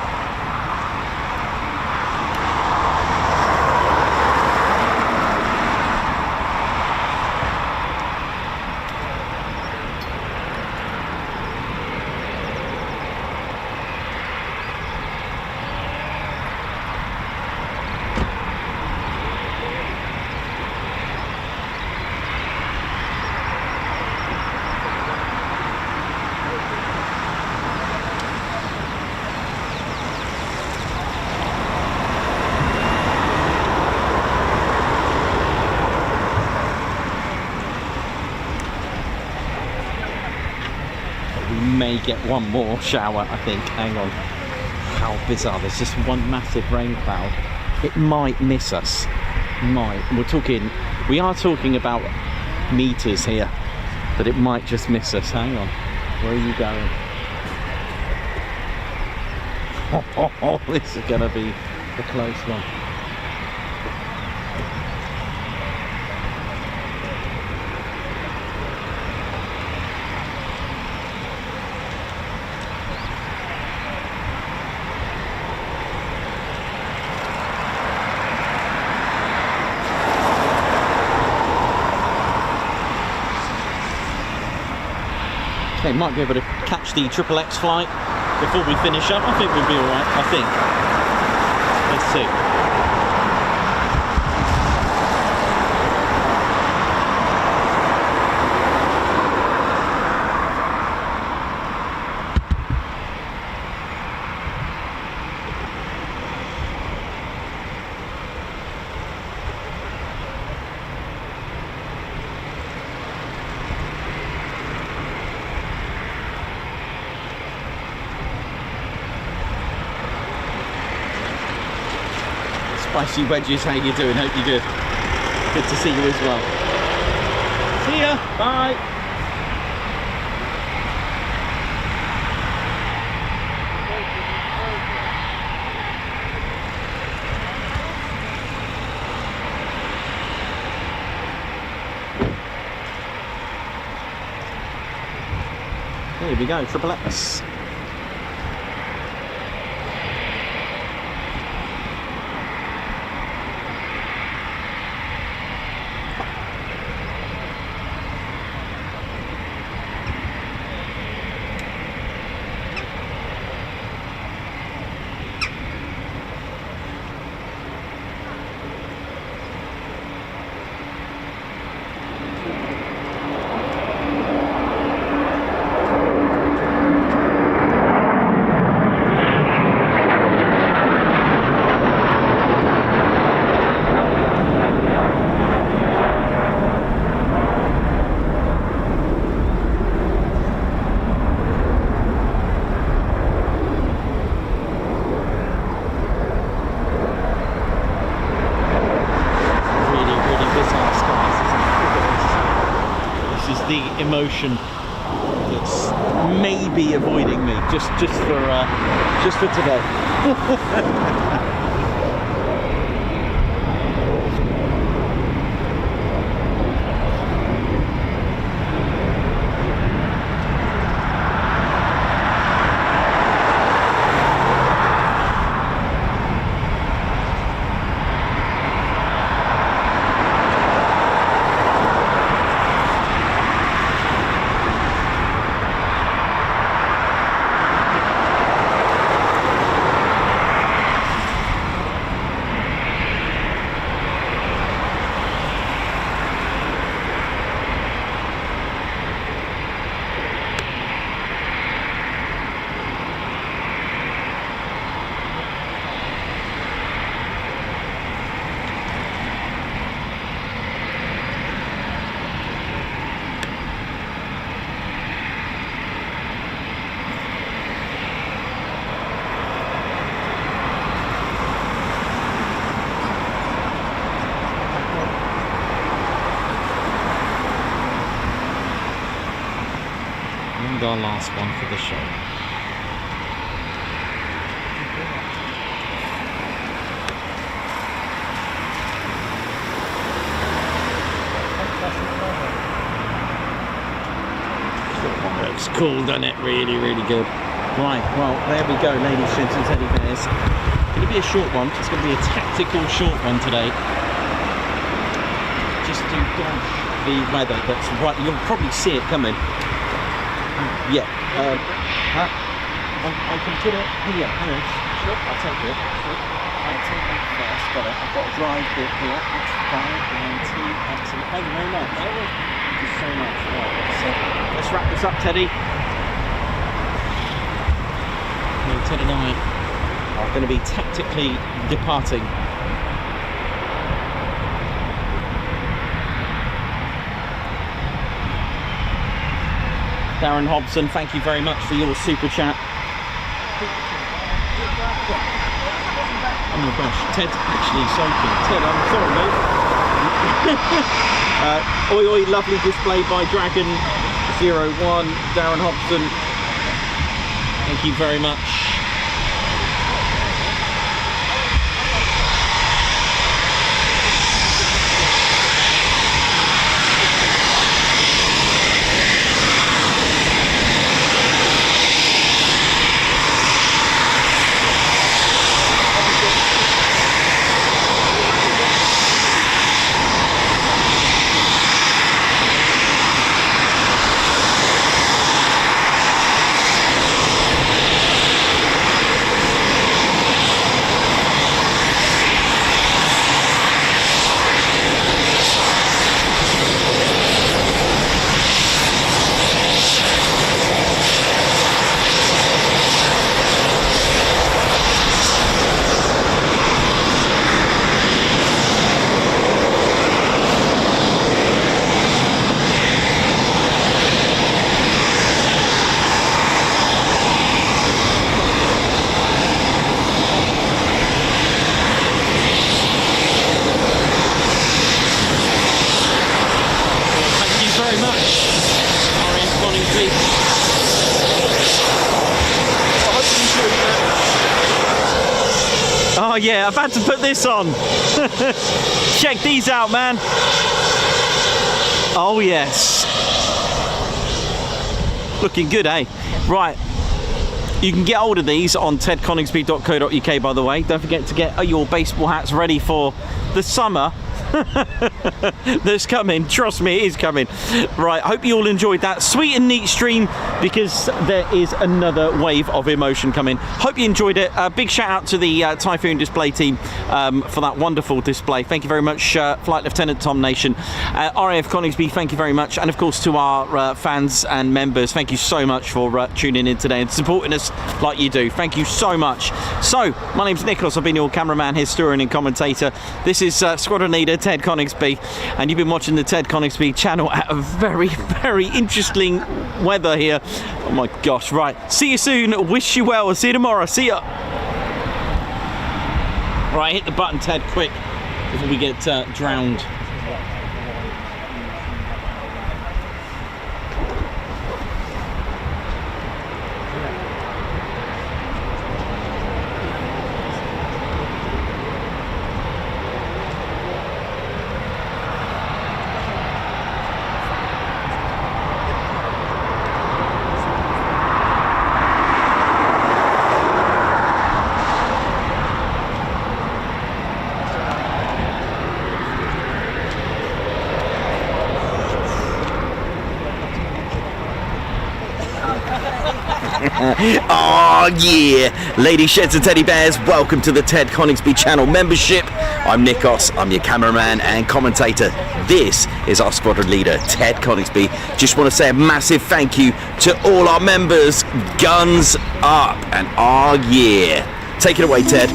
May get one more shower, I think. Hang on. How bizarre. There's just one massive rain cloud. It might miss us. Might. We are talking about meters here, but it might just miss us. Hang on. Where are you going? Oh, this is going to be a close one. Okay, might be able to catch the triple X flight before we finish up. I think we'll be alright, I think. Let's see. Spicy Wedges, how you doing? Hope you're good. Good to see you as well. See ya. Bye. Here we go, Triple X. Emotion that's maybe avoiding me just for today. Our last one for the show. Looks cool, doesn't it? Really, really good. Right, well, there we go, ladies, gentlemen, teddy bears. It's going to be a short one. It's going to be a tactical short one today. Just to dodge the weather that's right. You'll probably see it coming. Yeah, I can put it here. Hang on. Sure, I'll take it. I'll take that first. Got it. I've got a drive bit here. That's fine. Guarantee. Excellent. Thank you very much. Thank you so much. Right, so let's wrap this up, Teddy. Ted and I are going to be tactically departing. Darren Hobson, thank you very much for your super chat. Oh my gosh, Ted's actually soaking. Ted, I'm sorry, mate. Oi, lovely display by Dragon01. Darren Hobson, thank you very much. Oh yeah, I've had to put this on. Check these out, man. Oh yes. Looking good, eh? Right. You can get hold of these on tedconingsby.co.uk, by the way. Don't forget to get your baseball hats ready for the summer. That's coming. Trust me, it is coming. Right, hope you all enjoyed that sweet and neat stream, because there is another wave of emotion coming. Hope you enjoyed it. Big shout out to the Typhoon display team for that wonderful display. Thank you very much, Flight Lieutenant Tom Nation. RAF Coningsby, thank you very much. And of course to our fans and members, thank you so much for tuning in today and supporting us like you do. Thank you so much. So, my name's Nicholas. I've been your cameraman, historian and commentator. This is Squadron Leader Ted Coningsby, and you've been watching the Ted Coningsby channel at a very, very interesting weather here. Oh my gosh, right. See you soon. Wish you well. I'll see you tomorrow. See ya. Right, hit the button, Ted, quick, before we get drowned. Oh yeah, ladies, sheds and teddy bears, welcome to the Ted Coningsby channel membership. I'm Nikos, I'm your cameraman and commentator. This is our squadron leader, Ted Coningsby. Just want to say a massive thank you to all our members. Guns up, and oh yeah. Take it away, Ted.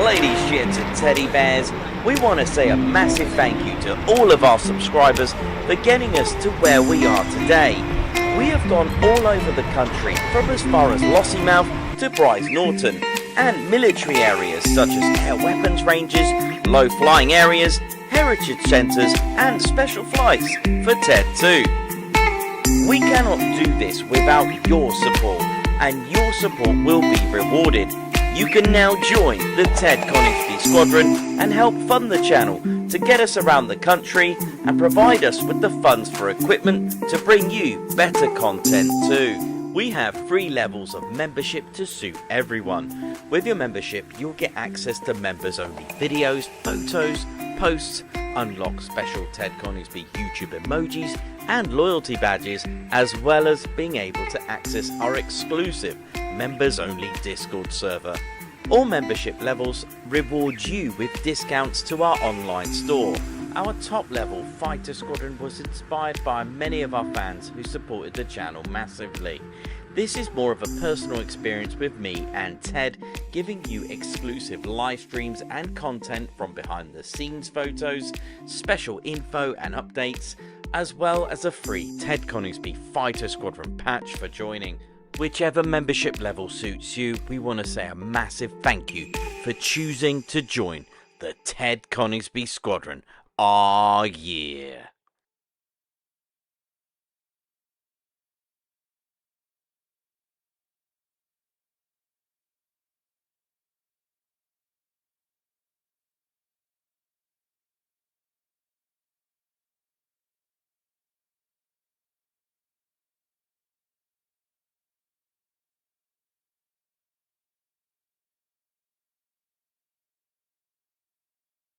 Ladies, sheds and teddy bears, we want to say a massive thank you to all of our subscribers for getting us to where we are today. We have gone all over the country, from as far as Lossiemouth to Bryce Norton, and military areas such as air weapons ranges, low flying areas, heritage centres and special flights for TED 2. We cannot do this without your support, and your support will be rewarded. You can now join the Ted Coningsby Squadron and help fund the channel to get us around the country and provide us with the funds for equipment to bring you better content too. We have 3 levels of membership to suit everyone. With your membership, you'll get access to members only videos, photos, posts, unlock special Ted Coningsby YouTube emojis and loyalty badges, as well as being able to access our exclusive members only Discord server. All membership levels reward you with discounts to our online store. Our top level fighter squadron was inspired by many of our fans who supported the channel massively. This is more of a personal experience with me and Ted, giving you exclusive live streams and content from behind the scenes photos, special info and updates, as well as a free Ted Coningsby Fighter Squadron patch for joining. Whichever membership level suits you, we want to say a massive thank you for choosing to join the Ted Coningsby Squadron. Ah, yeah.